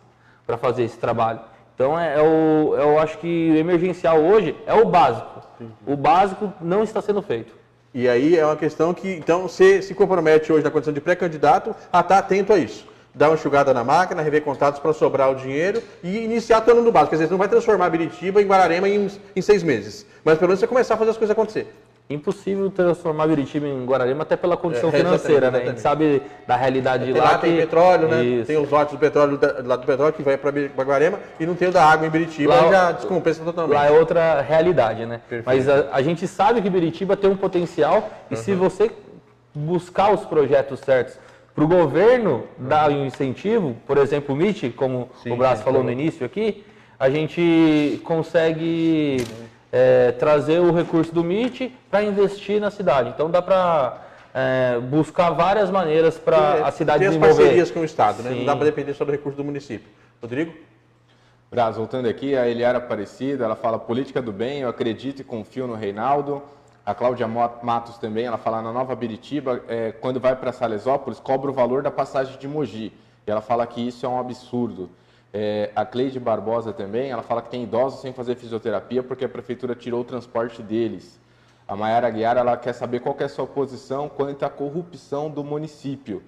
Speaker 2: para fazer esse trabalho. Então eu acho que o emergencial hoje é o básico. O básico não está sendo feito.
Speaker 1: E aí é uma questão que, então, você se compromete hoje na condição de pré-candidato a estar atento a isso. Dar uma enxugada na máquina, rever contatos para sobrar o dinheiro e iniciar atuando no básico. Quer dizer, você não vai transformar Biritiba em Guararema em 6 meses. Mas pelo menos você começar a fazer as coisas acontecer.
Speaker 2: Impossível transformar Biritiba em Guararema, até pela condição financeira, né? A gente sabe da realidade de lá.
Speaker 1: Lá tem petróleo, né? Isso. Tem os lotes do petróleo, lá do petróleo que vai para Guararema e não tem o da água em Biritiba, lá já descompensa totalmente.
Speaker 2: Lá é outra realidade, né?
Speaker 1: Perfeito.
Speaker 2: Mas a gente sabe que Biritiba tem um potencial e se você buscar os projetos certos para o governo dar um incentivo, por exemplo, o MIT, como o Brás falou no início aqui, a gente consegue trazer o recurso do MIT para investir na cidade. Então dá para buscar várias maneiras para a cidade desenvolver.
Speaker 1: Tem as parcerias com o Estado, né?
Speaker 2: Sim.
Speaker 1: Não dá para depender só do recurso do município. Rodrigo?
Speaker 3: Brás, voltando aqui, a Eliara Aparecida, ela fala política do bem, eu acredito e confio no Reinaldo. A Cláudia Matos também, ela fala na Nova Biritiba, quando vai para Salesópolis, cobra o valor da passagem de Mogi. E ela fala que isso é um absurdo. A Cleide Barbosa também, ela fala que tem idosos sem fazer fisioterapia porque a prefeitura tirou o transporte deles. A Mayara Aguiar, ela quer saber qual que é a sua posição quanto à corrupção do município.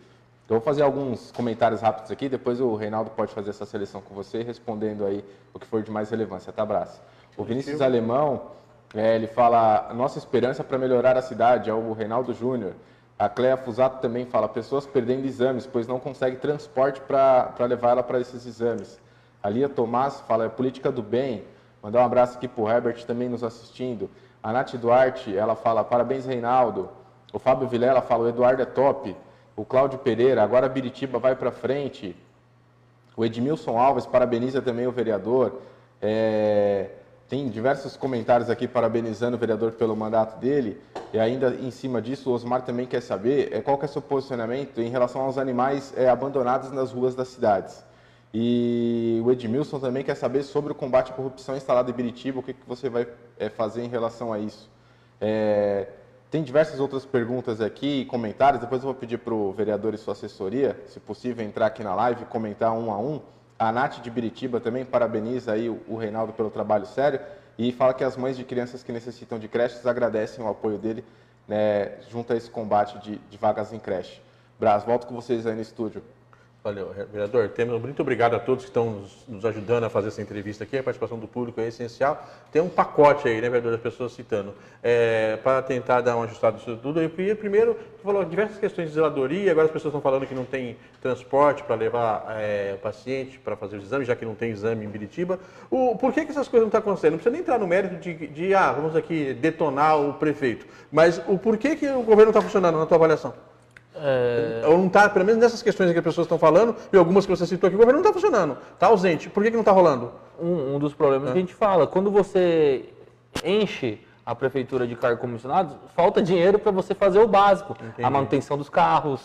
Speaker 3: Eu vou fazer alguns comentários rápidos aqui, depois o Reinaldo pode fazer essa seleção com você, respondendo aí o que for de mais relevância, tá, Brás? O Vinícius Alemão, Ele fala, nossa esperança para melhorar a cidade, é o Reinaldo Júnior. A Cléa Fusato também fala, pessoas perdendo exames, pois não consegue transporte para levar ela para esses exames. A Lia Tomás fala, é política do bem. Mandar um abraço aqui para o Herbert também nos assistindo. A Nath Duarte, ela fala, parabéns Reinaldo. O Fábio Vilela fala, o Eduardo é top. O Cláudio Pereira, agora Biritiba vai para frente. O Edmilson Alves parabeniza também o vereador. Tem diversos comentários aqui parabenizando o vereador pelo mandato dele. E ainda em cima disso, o Osmar também quer saber qual que é o seu posicionamento em relação aos animais abandonados nas ruas das cidades. E o Edmilson também quer saber sobre o combate à corrupção instalado em Biritiba, o que você vai fazer em relação a isso. Tem diversas outras perguntas aqui e comentários, depois eu vou pedir para o vereador e sua assessoria, se possível, entrar aqui na live e comentar um a um. A Nath de Biritiba também parabeniza aí o Reinaldo pelo trabalho sério e fala que as mães de crianças que necessitam de creches agradecem o apoio dele, né, junto a esse combate de vagas em creche. Braz, volto com vocês aí no estúdio.
Speaker 1: Valeu, vereador. Muito obrigado a todos que estão nos ajudando a fazer essa entrevista aqui. A participação do público é essencial. Tem um pacote aí, né, vereador, das pessoas citando. Para tentar dar um ajustado nisso tudo, eu queria primeiro, você falou diversas questões de zeladoria, agora as pessoas estão falando que não tem transporte para levar o paciente para fazer os exames, já que não tem exame em Biritiba. Por que essas coisas não estão acontecendo? Não precisa nem entrar no mérito de vamos aqui detonar o prefeito, mas o porquê que o governo não está funcionando na tua avaliação? Ou não está, pelo menos nessas questões que as pessoas estão falando, e algumas que você citou aqui, o governo não está funcionando, está ausente. Por que não está rolando? Um
Speaker 2: dos problemas que a gente fala, quando você enche a prefeitura de cargos comissionados, falta dinheiro para você fazer o básico, a manutenção dos carros,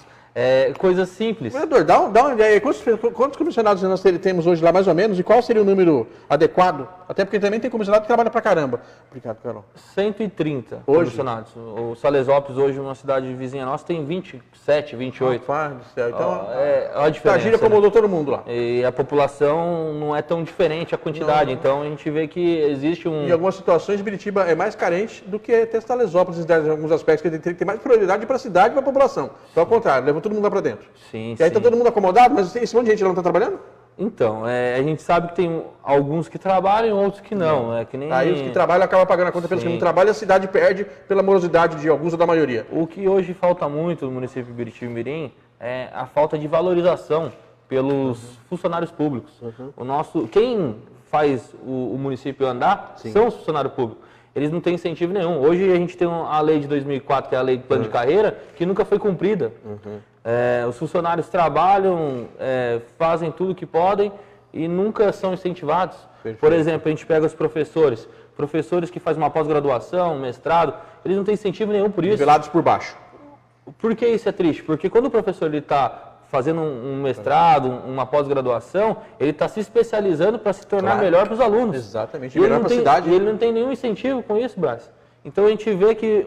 Speaker 2: coisas simples.
Speaker 1: Vereador, dá uma ideia, quantos comissionados nós temos hoje lá mais ou menos, e qual seria o número adequado? Até porque também tem comissionado que trabalha pra caramba. Obrigado, Carol.
Speaker 2: 130
Speaker 1: hoje?
Speaker 2: Comissionados. O Salesópolis hoje, uma cidade vizinha nossa, tem 27, 28.
Speaker 1: Rapaz do céu. Então,
Speaker 2: a diferença.
Speaker 1: Tagíria acomodou todo mundo lá.
Speaker 2: E a população não é tão diferente a quantidade, então a gente vê que existe
Speaker 1: Em algumas situações, Biritiba é mais carente do que até Salesópolis, em alguns aspectos, que tem que ter mais prioridade para a cidade e para a população. Então, ao contrário, levou todo mundo lá para dentro.
Speaker 2: Sim,
Speaker 1: e aí está todo mundo acomodado, mas esse monte de gente lá não está trabalhando?
Speaker 2: Então, a gente sabe que tem alguns que trabalham, outros que não. Que nem...
Speaker 1: Aí os que trabalham acabam pagando a conta pelos que não trabalham e a cidade perde pela morosidade de alguns ou da maioria.
Speaker 2: O que hoje falta muito no município de Biritiba e Mirim é a falta de valorização pelos funcionários públicos. Quem faz o município andar são os funcionários públicos. Eles não têm incentivo nenhum. Hoje a gente tem a lei de 2004, que é a lei de plano de carreira, que nunca foi cumprida. Os funcionários trabalham, fazem tudo que podem e nunca são incentivados. Perfeito. Por exemplo, a gente pega os professores que fazem uma pós-graduação, um mestrado, eles não têm incentivo nenhum por isso.
Speaker 1: Nivelados por baixo.
Speaker 2: Por que isso é triste? Porque quando o professor está fazendo um mestrado, uma pós-graduação, ele está se especializando para se tornar melhor para os alunos.
Speaker 1: Exatamente, e melhor para a cidade.
Speaker 2: E ele não tem nenhum incentivo com isso, Brás. Então a gente vê que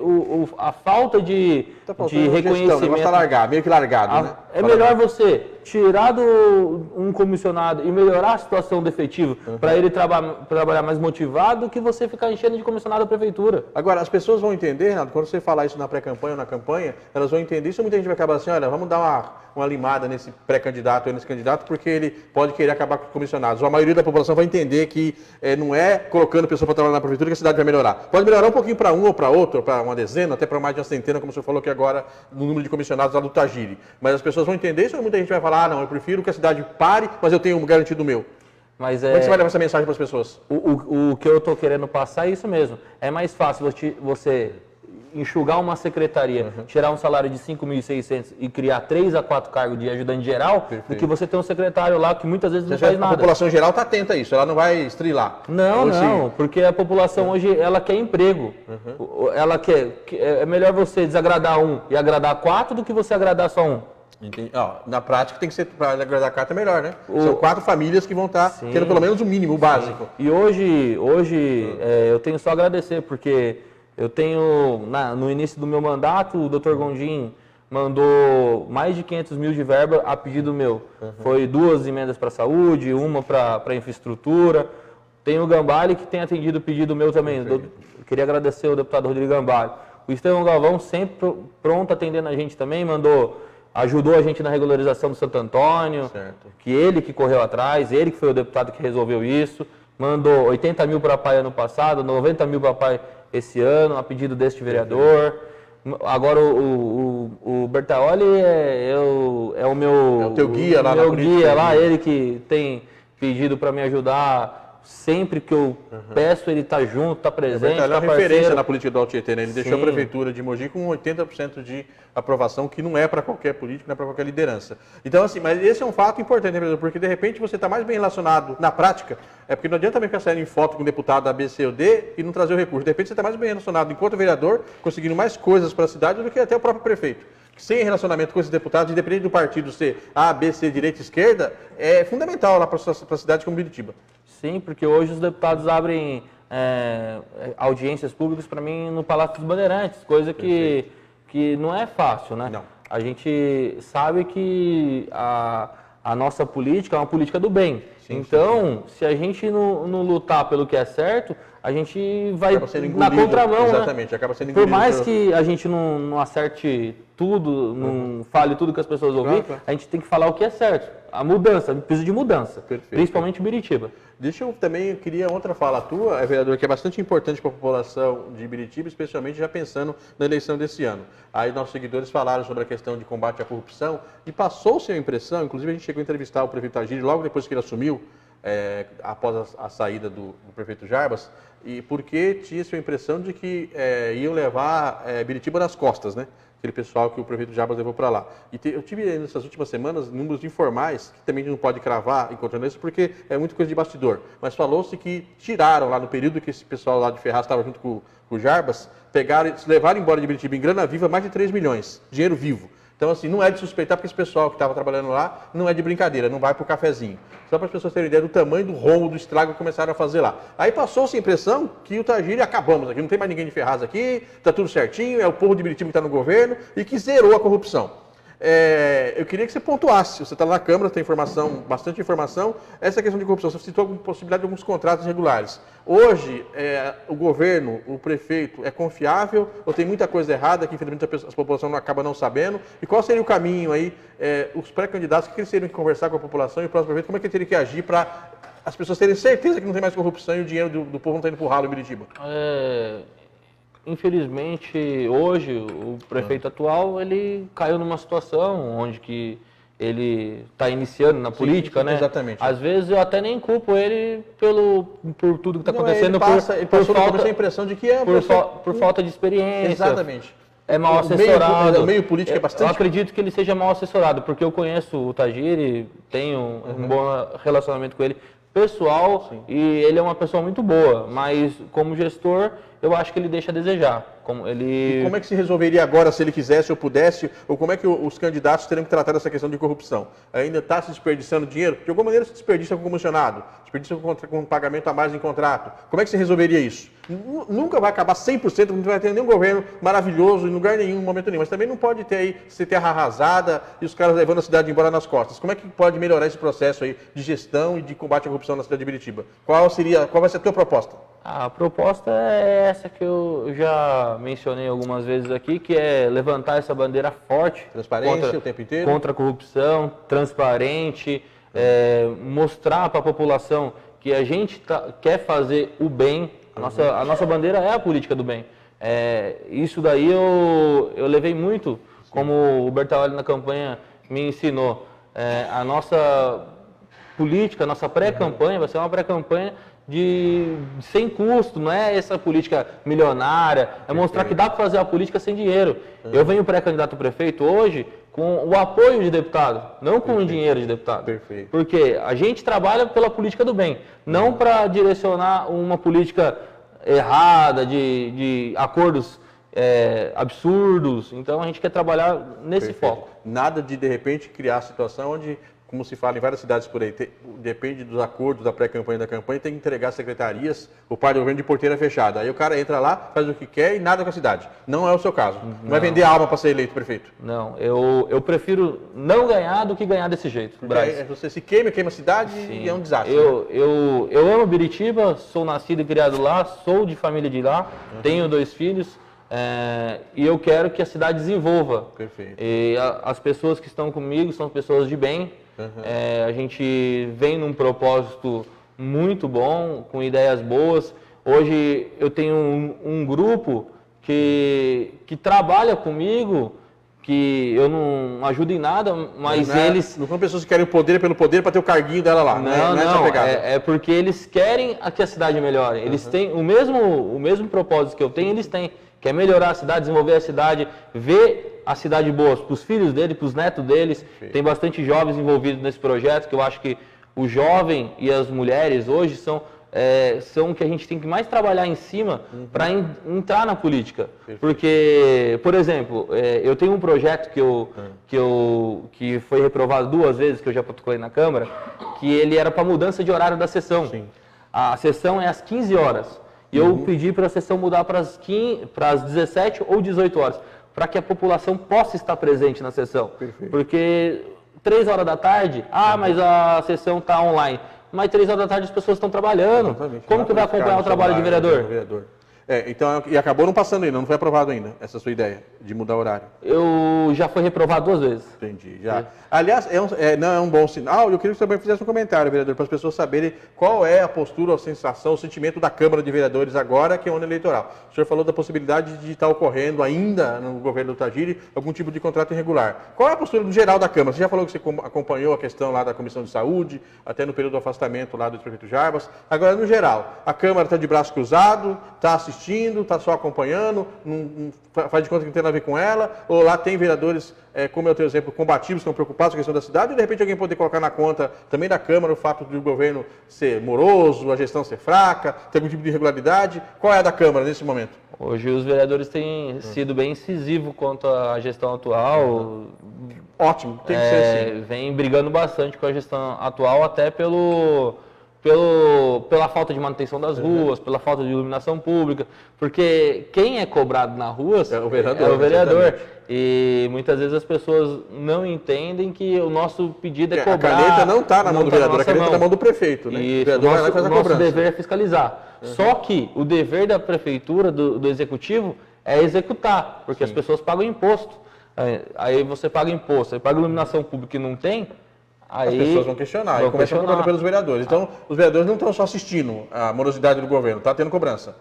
Speaker 2: a falta de reconhecimento... O negócio
Speaker 1: está largado, meio que largado, né?
Speaker 2: É melhor você tirar um comissionado e melhorar a situação do efetivo para ele trabalhar mais motivado do que você ficar enchendo de comissionado a prefeitura.
Speaker 1: Agora, as pessoas vão entender, Renato, quando você falar isso na pré-campanha ou na campanha, elas vão entender isso. Muita gente vai acabar assim, olha, vamos dar uma limada nesse pré-candidato ou nesse candidato, porque ele pode querer acabar com os comissionados. A maioria da população vai entender que não é colocando pessoa para trabalhar na prefeitura que a cidade vai melhorar. Pode melhorar um pouquinho para um ou para outro, para uma dezena, até para mais de uma centena, como o senhor falou aqui agora, no número de comissionados lá do Tagiri. Mas as pessoas vão entender isso, muita gente vai falar, não, eu prefiro que a cidade pare, mas eu tenho um garantido meu.
Speaker 2: Mas
Speaker 1: como é que você vai levar essa mensagem para as pessoas?
Speaker 2: O que eu estou querendo passar é isso mesmo. É mais fácil você enxugar uma secretaria, tirar um salário de 5.600 e criar 3 a 4 cargos de ajudante geral, do que você ter um um lá que muitas vezes não faz nada.
Speaker 1: A população geral está atenta a isso, ela não vai estrilar.
Speaker 2: Não, porque a população hoje ela quer emprego. Ela é melhor você desagradar um e agradar 4 do que você agradar só um.
Speaker 1: Entendi. Na prática tem que ser, para agradar a carta, é melhor, né? São 4 famílias que vão estar tendo pelo menos o mínimo, o básico.
Speaker 2: E hoje eu tenho só a agradecer, porque eu tenho, no início do meu mandato, o Dr. Gondim mandou mais de 500 mil de verba a pedido meu. Foi 2 emendas para a saúde, uma para a infraestrutura. Tem o Gambale que tem atendido o pedido meu também. Eu queria agradecer ao deputado Rodrigo Gambale. O Estevão Galvão sempre pronto atendendo a gente também, ajudou a gente na regularização do Santo Antônio, que ele que correu atrás, ele que foi o deputado que resolveu isso. Mandou 80 mil para a PAI ano passado, 90 mil para a PAI esse ano, a pedido deste vereador. Agora o Bertaoli é o meu...
Speaker 1: É o teu guia lá na política.
Speaker 2: Meu guia lá, ele que tem pedido para me ajudar. Sempre que eu peço, ele está junto, está presente,
Speaker 1: Ele é uma
Speaker 2: tá
Speaker 1: referência
Speaker 2: parceiro.
Speaker 1: na política do Alto Tietê, né? Ele deixou a
Speaker 2: Sim.
Speaker 1: prefeitura de Mogi com 80% de aprovação, que não é para qualquer político, não é para qualquer liderança. Então, assim, mas esse é um fato importante, né, vereador? Porque, de repente, você está mais bem relacionado na prática, porque não adianta também ficar saindo em foto com um deputado da B, C ou D e não trazer o recurso. De repente, você está mais bem relacionado enquanto vereador, conseguindo mais coisas para a cidade do que até o próprio prefeito. Sem relacionamento com esses deputados, independente do partido ser A, B, C, direita, esquerda, é fundamental lá para a cidade como Biritiba.
Speaker 2: Sim, porque hoje os deputados abrem audiências públicas para mim no Palácio dos Bandeirantes, coisa que não é fácil, né?
Speaker 1: Não.
Speaker 2: A gente sabe que a nossa política é uma política do bem.
Speaker 1: Sim,
Speaker 2: então, se a gente não lutar pelo que é certo, a gente vai na contramão,
Speaker 1: exatamente,
Speaker 2: né?
Speaker 1: acaba sendo
Speaker 2: Por
Speaker 1: engolido
Speaker 2: mais que a gente não acerte tudo, não fale tudo que as pessoas ouvem,
Speaker 1: Claro.
Speaker 2: a gente tem que falar o que é certo. A mudança, precisa de mudança,
Speaker 1: Perfeito.
Speaker 2: principalmente em Biritiba.
Speaker 1: Deixa eu também, queria outra fala tua, vereador, que é bastante importante para a população de Biritiba, especialmente já pensando na eleição desse ano. Aí nossos seguidores falaram sobre a questão de combate à corrupção e passou-se a impressão, inclusive a gente chegou a entrevistar o prefeito Agiri logo depois que ele assumiu, após a saída do prefeito Jarbas, e porque tinha-se a impressão de que iam levar Biritiba nas costas, né? Aquele pessoal que o prefeito Jarbas levou para lá. E eu tive nessas últimas semanas números informais, que também não pode cravar encontrando isso, porque é muita coisa de bastidor. Mas falou-se que tiraram lá no período que esse pessoal lá de Ferraz estava junto com o Jarbas, levaram embora de Biritiba em grana viva mais de 3 milhões, dinheiro vivo. Então, assim, não é de suspeitar, porque esse pessoal que estava trabalhando lá não é de brincadeira, não vai para o cafezinho. Só para as pessoas terem ideia do tamanho do rombo, do estrago que começaram a fazer lá. Aí passou-se a impressão que o Tagiri, acabamos aqui, não tem mais ninguém de Ferraz aqui, está tudo certinho, é o povo de Biritiba que está no governo e que zerou a corrupção. Eu queria que você pontuasse, você está na Câmara, tem informação, bastante informação, essa questão de corrupção, você citou a possibilidade de alguns contratos irregulares. Hoje, o governo, o prefeito, é confiável ou tem muita coisa errada que infelizmente a população não acaba não sabendo? E qual seria o caminho aí, os pré-candidatos, que eles teriam que conversar com a população e o próximo prefeito, como é que ele teria que agir para as pessoas terem certeza que não tem mais corrupção e o dinheiro do povo não está indo para o ralo em Biritiba?
Speaker 2: Infelizmente, hoje, o prefeito atual, ele caiu numa situação onde que ele está iniciando na política,
Speaker 1: sim,
Speaker 2: né?
Speaker 1: exatamente.
Speaker 2: Às vezes eu até nem culpo ele por tudo que está acontecendo,
Speaker 1: ele passou a impressão de que
Speaker 2: por falta de experiência.
Speaker 1: Exatamente.
Speaker 2: É mal assessorado.
Speaker 1: O meio político é bastante...
Speaker 2: Eu acredito que ele seja mal assessorado, porque eu conheço o Tagiri, tenho um bom relacionamento com ele pessoal, sim, e ele é uma pessoa muito boa, mas como gestor eu acho que ele deixa a desejar.
Speaker 1: E como é que se resolveria agora, se ele quisesse ou pudesse, ou como é que os candidatos teriam que tratar dessa questão de corrupção? Ainda está se desperdiçando dinheiro? De alguma maneira se desperdiça com comissionado, desperdiça com pagamento a mais em contrato. Como é que se resolveria isso? Nunca vai acabar 100%, não vai ter nenhum governo maravilhoso em lugar nenhum, em momento nenhum, mas também não pode ter aí, se terra arrasada e os caras levando a cidade embora nas costas. Como é que pode melhorar esse processo aí de gestão e de combate à corrupção na cidade de Biritiba? Qual vai ser a tua proposta?
Speaker 2: A proposta é essa que eu já mencionei algumas vezes aqui, que é levantar essa bandeira forte.
Speaker 1: Transparência o tempo inteiro.
Speaker 2: Contra a corrupção, transparente, mostrar para a população que a gente quer fazer o bem. A nossa bandeira é a política do bem. Isso daí eu levei muito, como o Bertaoli na campanha me ensinou. A nossa política, a nossa pré-campanha vai ser uma pré-campanha sem custo, não é essa política milionária, é mostrar que dá para fazer a política sem dinheiro. Eu venho pré-candidato a prefeito hoje com o apoio de deputado, não com o dinheiro de deputado.
Speaker 1: Perfeito.
Speaker 2: Porque a gente trabalha pela política do bem, não para direcionar uma política errada, de acordos absurdos. Então a gente quer trabalhar nesse foco.
Speaker 1: Nada de repente, criar a situação onde, como se fala em várias cidades por aí, depende dos acordos da pré-campanha e da campanha, tem que entregar secretarias, o par do governo de porteira fechada. Aí o cara entra lá, faz o que quer e nada com a cidade. Não é o seu caso. Não vai vender alma para ser eleito prefeito.
Speaker 2: Não, eu prefiro não ganhar do que ganhar desse jeito.
Speaker 1: Você se queima a cidade. Sim. E é um desastre.
Speaker 2: Eu amo Biritiba, sou nascido e criado lá, sou de família de lá, tenho 2 filhos. E eu quero que a cidade desenvolva.
Speaker 1: Perfeito.
Speaker 2: E as pessoas que estão comigo são pessoas de bem. A gente vem num propósito muito bom, com ideias boas. Hoje eu tenho um grupo que trabalha comigo, que eu não ajudo em nada, mas eles...
Speaker 1: Não são pessoas que querem o poder pelo poder para ter o carguinho dela lá.
Speaker 2: Não, é porque eles querem que a cidade melhore. Eles têm o mesmo propósito que eu tenho, eles têm. Que é melhorar a cidade, desenvolver a cidade, ver a cidade boa para os filhos deles, para os netos deles. Sim. Tem bastante jovens envolvidos nesse projeto, que eu acho que o jovem e as mulheres hoje são o que a gente tem que mais trabalhar em cima para entrar na política. Perfeito. Porque, por exemplo, eu tenho um projeto que foi reprovado 2 vezes, que eu já protocolei na Câmara, que ele era para mudança de horário da sessão. Sim. A sessão é às 15 horas. E eu pedi para a sessão mudar para as 17 ou 18 horas, para que a população possa estar presente na sessão. Perfeito. Porque 3 horas da tarde, mas a sessão está online. Mas 3 horas da tarde as pessoas estão trabalhando. Exatamente. Como que vai acompanhar o trabalho de vereador?
Speaker 1: Então, e acabou não passando ainda, não foi aprovado ainda, essa sua ideia de mudar o horário?
Speaker 2: Já foi reprovado 2 vezes.
Speaker 1: Entendi, já. Aliás, não é um bom sinal, eu queria que você também fizesse um comentário, vereador, para as pessoas saberem qual é a postura, a sensação, o sentimento da Câmara de Vereadores agora, que é o ano eleitoral. O senhor falou da possibilidade de estar ocorrendo ainda no governo do Tagiri algum tipo de contrato irregular. Qual é a postura do geral da Câmara? Você já falou que você acompanhou a questão lá da Comissão de Saúde, até no período do afastamento lá do prefeito Jarbas. Agora, no geral, a Câmara está de braço cruzado, está assistindo, está só acompanhando, não faz de conta que não tem nada a ver com ela, ou lá tem vereadores, como é o teu exemplo, combativos, que estão preocupados com a questão da cidade, e de repente alguém poder colocar na conta também da Câmara o fato do governo ser moroso, a gestão ser fraca, ter algum tipo de irregularidade. Qual é a da Câmara nesse momento?
Speaker 2: Hoje os vereadores têm sido bem incisivos quanto à gestão atual.
Speaker 1: Ótimo, tem que ser assim.
Speaker 2: Vem brigando bastante com a gestão atual, até pela falta de manutenção das ruas, pela falta de iluminação pública, porque quem é cobrado na rua
Speaker 1: é o vereador.
Speaker 2: E muitas vezes as pessoas não entendem que o nosso pedido é cobrar.
Speaker 1: A caneta não está na mão do vereador, a caneta está na mão do prefeito, né?
Speaker 2: Isso, o vereador vai lá e faz a cobrança. Nosso dever é fiscalizar. Só que o dever da prefeitura, do executivo, é executar, porque as pessoas pagam imposto. Aí você paga imposto, aí paga iluminação pública e não tem.
Speaker 1: As pessoas vão questionar e começam a cobrar pelos vereadores. Então, os vereadores não estão só assistindo a morosidade do governo, está tendo cobrança.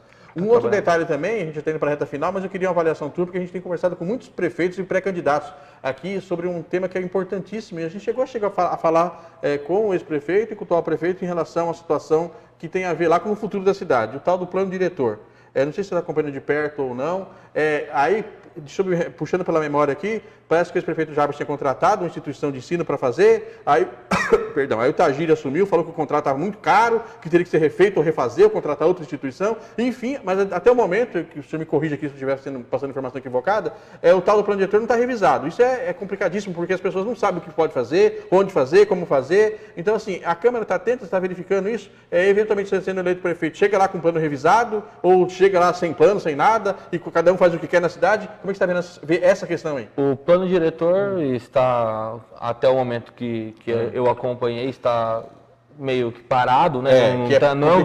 Speaker 1: Outro detalhe também, a gente está indo para a reta final, mas eu queria uma avaliação tua, porque a gente tem conversado com muitos prefeitos e pré-candidatos aqui sobre um tema que é importantíssimo. E a gente chegou a falar com o ex-prefeito e com o atual prefeito em relação à situação que tem a ver lá com o futuro da cidade, o tal do plano diretor. Não sei se você está acompanhando de perto ou não. Puxando pela memória aqui, parece que o ex-prefeito Jarbas tinha contratado uma instituição de ensino para fazer, aí o Tagiri assumiu, falou que o contrato estava muito caro, que teria que ser refeito ou refazer, ou contratar outra instituição, enfim, mas até o momento, que o senhor me corrija aqui se eu estiver passando informação equivocada, o tal do plano diretor não está revisado. Isso é complicadíssimo, porque as pessoas não sabem o que pode fazer, onde fazer, como fazer. Então, assim, a Câmara está atenta, está verificando isso, eventualmente sendo eleito prefeito, chega lá com o plano revisado, ou chega lá sem plano, sem nada, e cada um faz o que quer na cidade. Como é que você está vendo essa questão aí?
Speaker 2: O plano diretor está, até o momento que eu acompanhei, está meio que parado, né? Não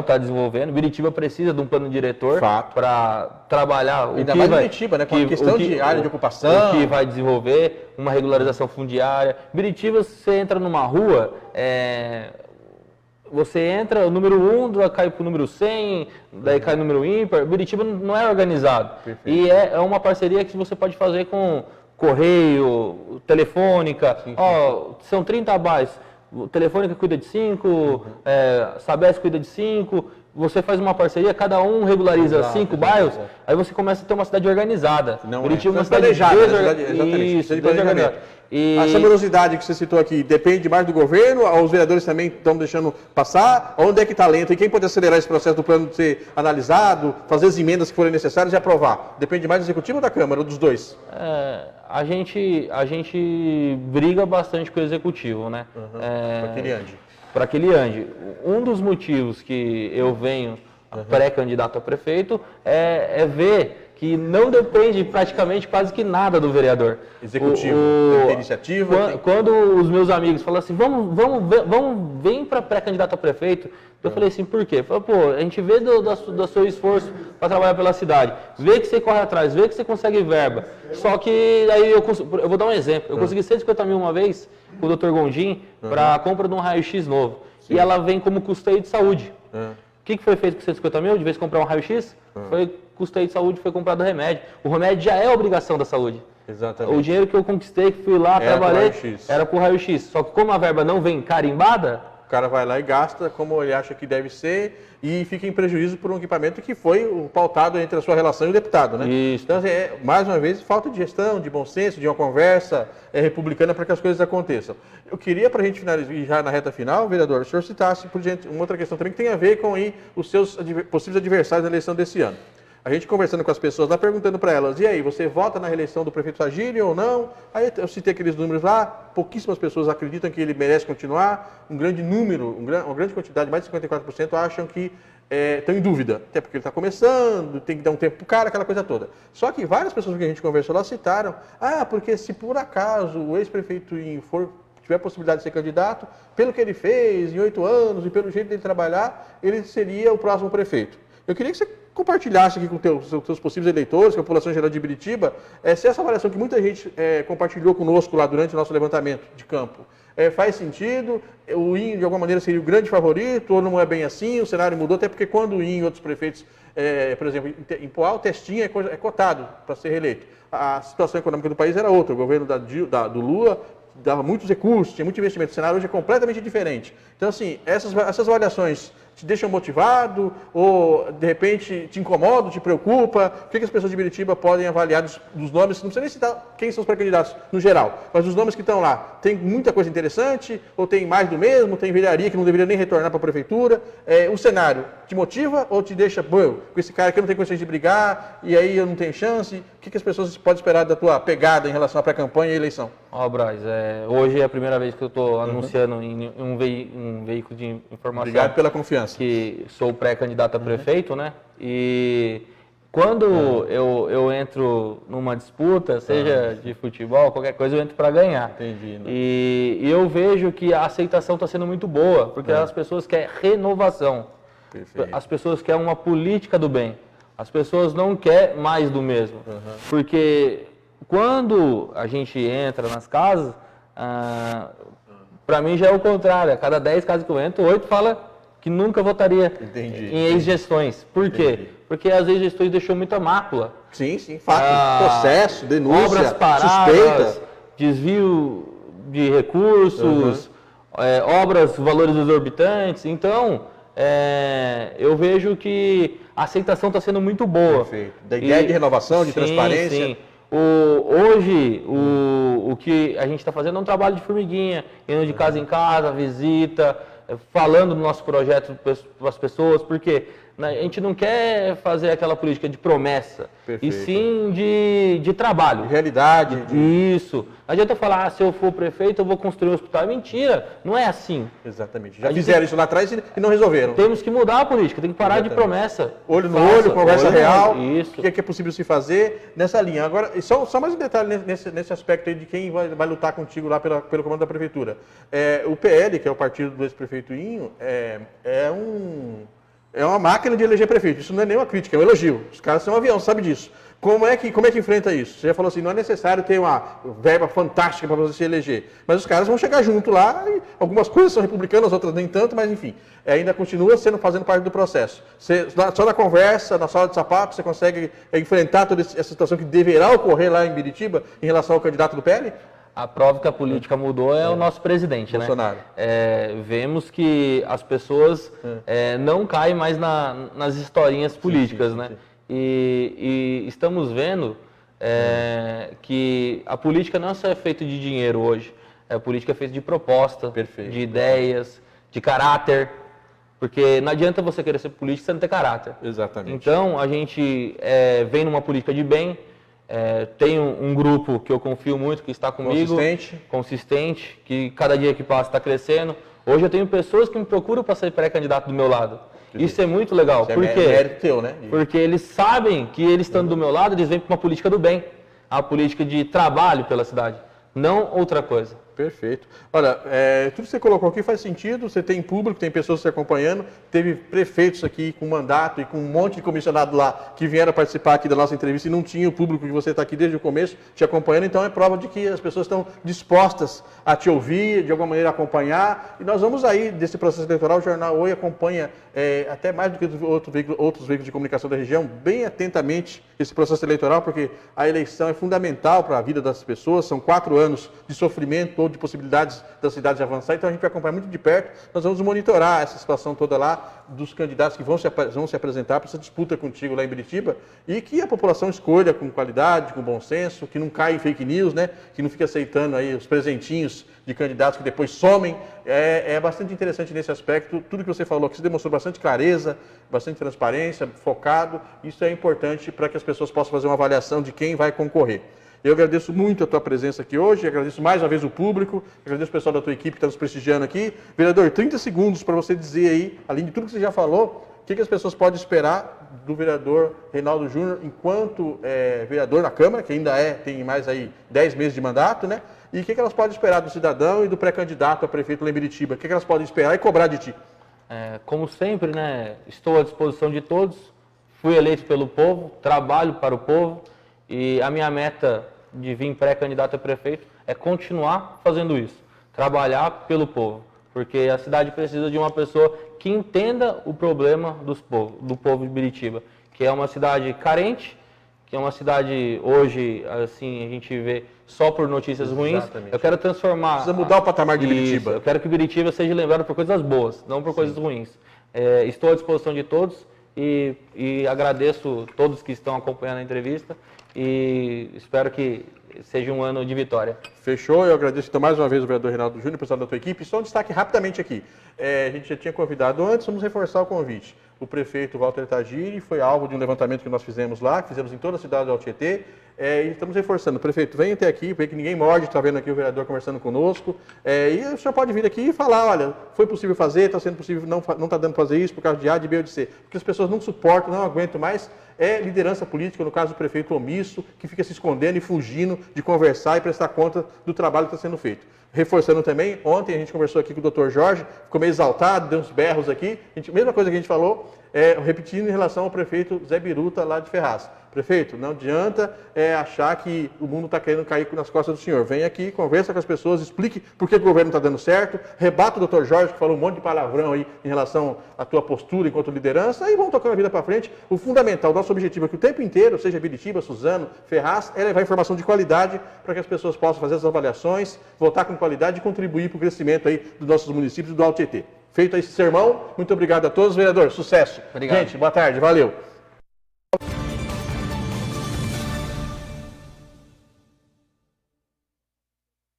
Speaker 2: está desenvolvendo. Biritiba precisa de um plano diretor para trabalhar
Speaker 1: ainda mais Biritiba, né? Com a questão de área de ocupação.
Speaker 2: O que vai desenvolver, uma regularização fundiária. Biritiba, você entra numa rua, você entra, o número 1 cai para o número 100, daí cai o número ímpar. Biritiba não é organizado. Perfeito. E é uma parceria que você pode fazer com Correio, Telefônica. São 30 bairros. Telefônica cuida de 5, Sabesp cuida de 5. Você faz uma parceria, cada um regulariza 5 bairros, aí você começa a ter uma cidade organizada.
Speaker 1: Biritiba é uma cidade desorganizada. Essa morosidade que você citou aqui depende mais do governo? Os vereadores também estão deixando passar? Onde é que está lento? E quem pode acelerar esse processo do plano de ser analisado, fazer as emendas que forem necessárias e aprovar? Depende mais do Executivo ou da Câmara, ou dos dois?
Speaker 2: A gente briga bastante com o Executivo, né? Para que ele ande. Um dos motivos que eu venho pré-candidato a prefeito é ver que não depende praticamente quase que nada do vereador.
Speaker 1: Executivo, tem iniciativa.
Speaker 2: Quando os meus amigos falam assim, vem para pré-candidato a prefeito, eu falei assim, por quê? Falei, a gente vê do seu esforço para trabalhar pela cidade, vê que você corre atrás, vê que você consegue verba. Só que aí eu vou dar um exemplo. Eu consegui 150 mil uma vez com o Dr. Gondim para a compra de um raio-x novo. Sim. E ela vem como custeio de saúde. O que foi feito com 150 mil? De vez em comprar um raio-x? Foi custei de saúde, foi comprado remédio. O remédio já é obrigação da saúde.
Speaker 1: Exatamente.
Speaker 2: O dinheiro que eu conquistei, que fui lá, trabalhei, era pro raio-x. Só que como a verba não vem carimbada,
Speaker 1: o cara vai lá e gasta como ele acha que deve ser e fica em prejuízo por um equipamento que foi o pautado entre a sua relação e o deputado, né?
Speaker 2: Isso.
Speaker 1: Então, mais uma vez, falta de gestão, de bom senso, de uma conversa republicana para que as coisas aconteçam. Eu queria, para a gente finalizar já na reta final, vereador, o senhor citasse por diante uma outra questão também que tem a ver com aí, os seus possíveis adversários na eleição desse ano. A gente conversando com as pessoas lá, perguntando para elas, e aí, você vota na reeleição do prefeito Sagílio ou não? Aí eu citei aqueles números lá, pouquíssimas pessoas acreditam que ele merece continuar, um grande número, uma grande quantidade, mais de 54% acham que estão em dúvida, até porque ele está começando, tem que dar um tempo para o cara, aquela coisa toda. Só que várias pessoas que a gente conversou lá citaram, porque se por acaso o ex-prefeito tiver a possibilidade de ser candidato, pelo que ele fez em 8 anos e pelo jeito dele trabalhar, ele seria o próximo prefeito. Eu queria que você compartilhasse aqui com os seus possíveis eleitores, com a população geral de Biritiba, se essa avaliação que muita gente compartilhou conosco lá durante o nosso levantamento de campo faz sentido, o INH de alguma maneira seria o grande favorito, ou não é bem assim, o cenário mudou, até porque quando o INH e outros prefeitos, por exemplo, em Poá, o Testinha é cotado para ser reeleito. A situação econômica do país era outra, o governo do Lula dava muitos recursos, tinha muito investimento, o cenário hoje é completamente diferente. Então, assim, essas avaliações te deixam motivado ou, de repente, te incomodam, te preocupa? O que as pessoas de Biritiba podem avaliar dos nomes? Não precisa nem citar quem são os pré-candidatos no geral, mas os nomes que estão lá. Tem muita coisa interessante ou tem mais do mesmo? Tem velharia que não deveria nem retornar para a prefeitura? O cenário te motiva ou te deixa, com esse cara aqui eu não tenho condições de brigar e aí eu não tenho chance? O que as pessoas podem esperar da tua pegada em relação à pré-campanha e eleição?
Speaker 2: Braz, hoje é a primeira vez que eu estou anunciando em um veículo de informação.
Speaker 1: Obrigado pela confiança.
Speaker 2: Que sou pré-candidato a prefeito, né? E quando eu entro numa disputa, seja de futebol, qualquer coisa, eu entro para ganhar.
Speaker 1: Entendi. Né?
Speaker 2: E eu vejo que a aceitação está sendo muito boa, porque as pessoas querem renovação.
Speaker 1: Perfeito.
Speaker 2: As pessoas querem uma política do bem. As pessoas não querem mais do mesmo. Porque quando a gente entra nas casas, para mim já é o contrário. A cada 10 casas que eu entro, 8 fala que nunca votaria em ex-gestões. Por quê? Porque as ex-gestões deixou muita mácula.
Speaker 1: Sim, fato. Processo, denúncia,
Speaker 2: obras paradas,
Speaker 1: suspeita.
Speaker 2: Desvio de recursos, obras, valores exorbitantes. Então, eu vejo que a aceitação está sendo muito boa.
Speaker 1: Perfeito. Da ideia de renovação, de transparência.
Speaker 2: Sim. Hoje, o que a gente está fazendo é um trabalho de formiguinha, indo de casa em casa, visita, falando do nosso projeto para as pessoas, porque a gente não quer fazer aquela política de promessa,
Speaker 1: Perfeito.
Speaker 2: E sim de trabalho.
Speaker 1: De realidade.
Speaker 2: Isso. Não adianta falar, se eu for prefeito, eu vou construir um hospital. É mentira, não é assim.
Speaker 1: Exatamente. Já fizeram isso lá atrás e não resolveram.
Speaker 2: Temos que mudar a política, tem que parar de promessa.
Speaker 1: Olho no olho, conversa real.
Speaker 2: Isso.
Speaker 1: O que é possível se fazer nessa linha. Agora, só mais um detalhe nesse aspecto aí de quem vai lutar contigo lá pelo comando da prefeitura. O PL, que é o partido do ex-prefeito Inho, é uma máquina de eleger prefeito. Isso não é nenhuma crítica, é um elogio. Os caras são um avião, sabe disso. Como é que enfrenta isso? Você já falou assim, não é necessário ter uma verba fantástica para você se eleger. Mas os caras vão chegar junto lá, e algumas coisas são republicanas, outras nem tanto, mas enfim, ainda continua fazendo parte do processo. Só na conversa, na sala de sapato, você consegue enfrentar toda essa situação que deverá ocorrer lá em Biritiba em relação ao candidato do PL?
Speaker 2: A prova que a política mudou é o nosso presidente,
Speaker 1: Bolsonaro.
Speaker 2: Né? Vemos que as pessoas não caem mais nas historinhas políticas, né? E estamos vendo que a política não só é feita de dinheiro hoje, a política é feita de proposta,
Speaker 1: Perfeito.
Speaker 2: De ideias, de caráter, porque não adianta você querer ser político sem ter caráter.
Speaker 1: Exatamente.
Speaker 2: Então, a gente vem numa política de bem. Tem um grupo que eu confio muito, que está comigo. Consistente, que cada dia que passa está crescendo. Hoje eu tenho pessoas que me procuram para ser pré-candidato do meu lado. Isso é muito legal. Por quê?
Speaker 1: É mérito teu, né?
Speaker 2: Porque eles sabem que eles estando do meu lado, eles vêm para uma política do bem. A política de trabalho pela cidade. Não outra coisa.
Speaker 1: Perfeito. Olha, tudo que você colocou aqui faz sentido, você tem público, tem pessoas te acompanhando, teve prefeitos aqui com mandato e com um monte de comissionado lá que vieram participar aqui da nossa entrevista e não tinha o público que você está aqui desde o começo te acompanhando, então é prova de que as pessoas estão dispostas a te ouvir, de alguma maneira acompanhar, e nós vamos aí, desse processo eleitoral, o Jornal Oi acompanha até mais do que outros veículos de comunicação da região, bem atentamente esse processo eleitoral, porque a eleição é fundamental para a vida das pessoas, são 4 anos de sofrimento ou de possibilidades da cidade de avançar, então a gente vai acompanhar muito de perto, nós vamos monitorar essa situação toda lá, dos candidatos que vão se apresentar para essa disputa contigo lá em Biritiba, e que a população escolha com qualidade, com bom senso, que não caia em fake news, né? Que não fique aceitando aí os presentinhos de candidatos que depois somem. É bastante interessante nesse aspecto, tudo que você falou, que você demonstrou bastante clareza, bastante transparência, focado, isso é importante para que as pessoas possam fazer uma avaliação de quem vai concorrer. Eu agradeço muito a tua presença aqui hoje, agradeço mais uma vez o público, agradeço o pessoal da tua equipe que está nos prestigiando aqui. Vereador, 30 segundos para você dizer aí, além de tudo que você já falou, o que as pessoas podem esperar do vereador Reinaldo Júnior enquanto vereador na Câmara, que ainda tem mais aí 10 meses de mandato, né? E o que elas podem esperar do cidadão e do pré-candidato a prefeito lá em Biritiba? O que elas podem esperar e cobrar de ti?
Speaker 2: Como sempre, né, estou à disposição de todos, fui eleito pelo povo, trabalho para o povo e a minha meta de vir pré-candidato a prefeito é continuar fazendo isso, trabalhar pelo povo, porque a cidade precisa de uma pessoa que entenda o problema do povo de Biritiba, que é uma cidade carente, que é uma cidade hoje, assim, a gente vê só por notícias ruins. Eu quero transformar...
Speaker 1: Precisa mudar o patamar de Biritiba.
Speaker 2: Eu quero que Biritiba seja lembrado por coisas boas, não por coisas ruins. Estou à disposição de todos e agradeço todos que estão acompanhando a entrevista e espero que seja um ano de vitória.
Speaker 1: Fechou, eu agradeço então mais uma vez o vereador Reinaldo Júnior, pessoal da tua equipe. Só um destaque rapidamente aqui. A gente já tinha convidado antes, vamos reforçar o convite. O prefeito Walter Tagiri foi alvo de um levantamento que nós fizemos lá, que fizemos em toda a cidade do Tietê. E estamos reforçando. Prefeito, venha até aqui, porque ninguém morde, está vendo aqui o vereador conversando conosco. E o senhor pode vir aqui e falar, olha, foi possível fazer, está sendo possível, não está dando para fazer isso por causa de A, de B ou de C. Porque as pessoas não suportam, não aguentam mais. Liderança política, no caso do prefeito omisso, que fica se escondendo e fugindo de conversar e prestar conta do trabalho que está sendo feito. Reforçando também, ontem a gente conversou aqui com o Dr. Jorge, ficou meio exaltado, deu uns berros aqui. Mesma coisa que a gente falou, repetindo em relação ao prefeito Zé Biruta, lá de Ferraz. Prefeito, não adianta achar que o mundo está querendo cair nas costas do senhor. Vem aqui, conversa com as pessoas, explique por que o governo está dando certo, rebata o Dr. Jorge, que falou um monte de palavrão aí em relação à tua postura enquanto liderança, e vamos tocando a vida para frente. O fundamental, nosso objetivo é que o tempo inteiro, seja Biritiba, Suzano, Ferraz, é levar informação de qualidade para que as pessoas possam fazer as avaliações, votar com qualidade e contribuir para o crescimento aí dos nossos municípios do Alto Tietê. Feito esse sermão, muito obrigado a todos, vereador, sucesso.
Speaker 2: Obrigado.
Speaker 1: Gente, boa tarde, valeu.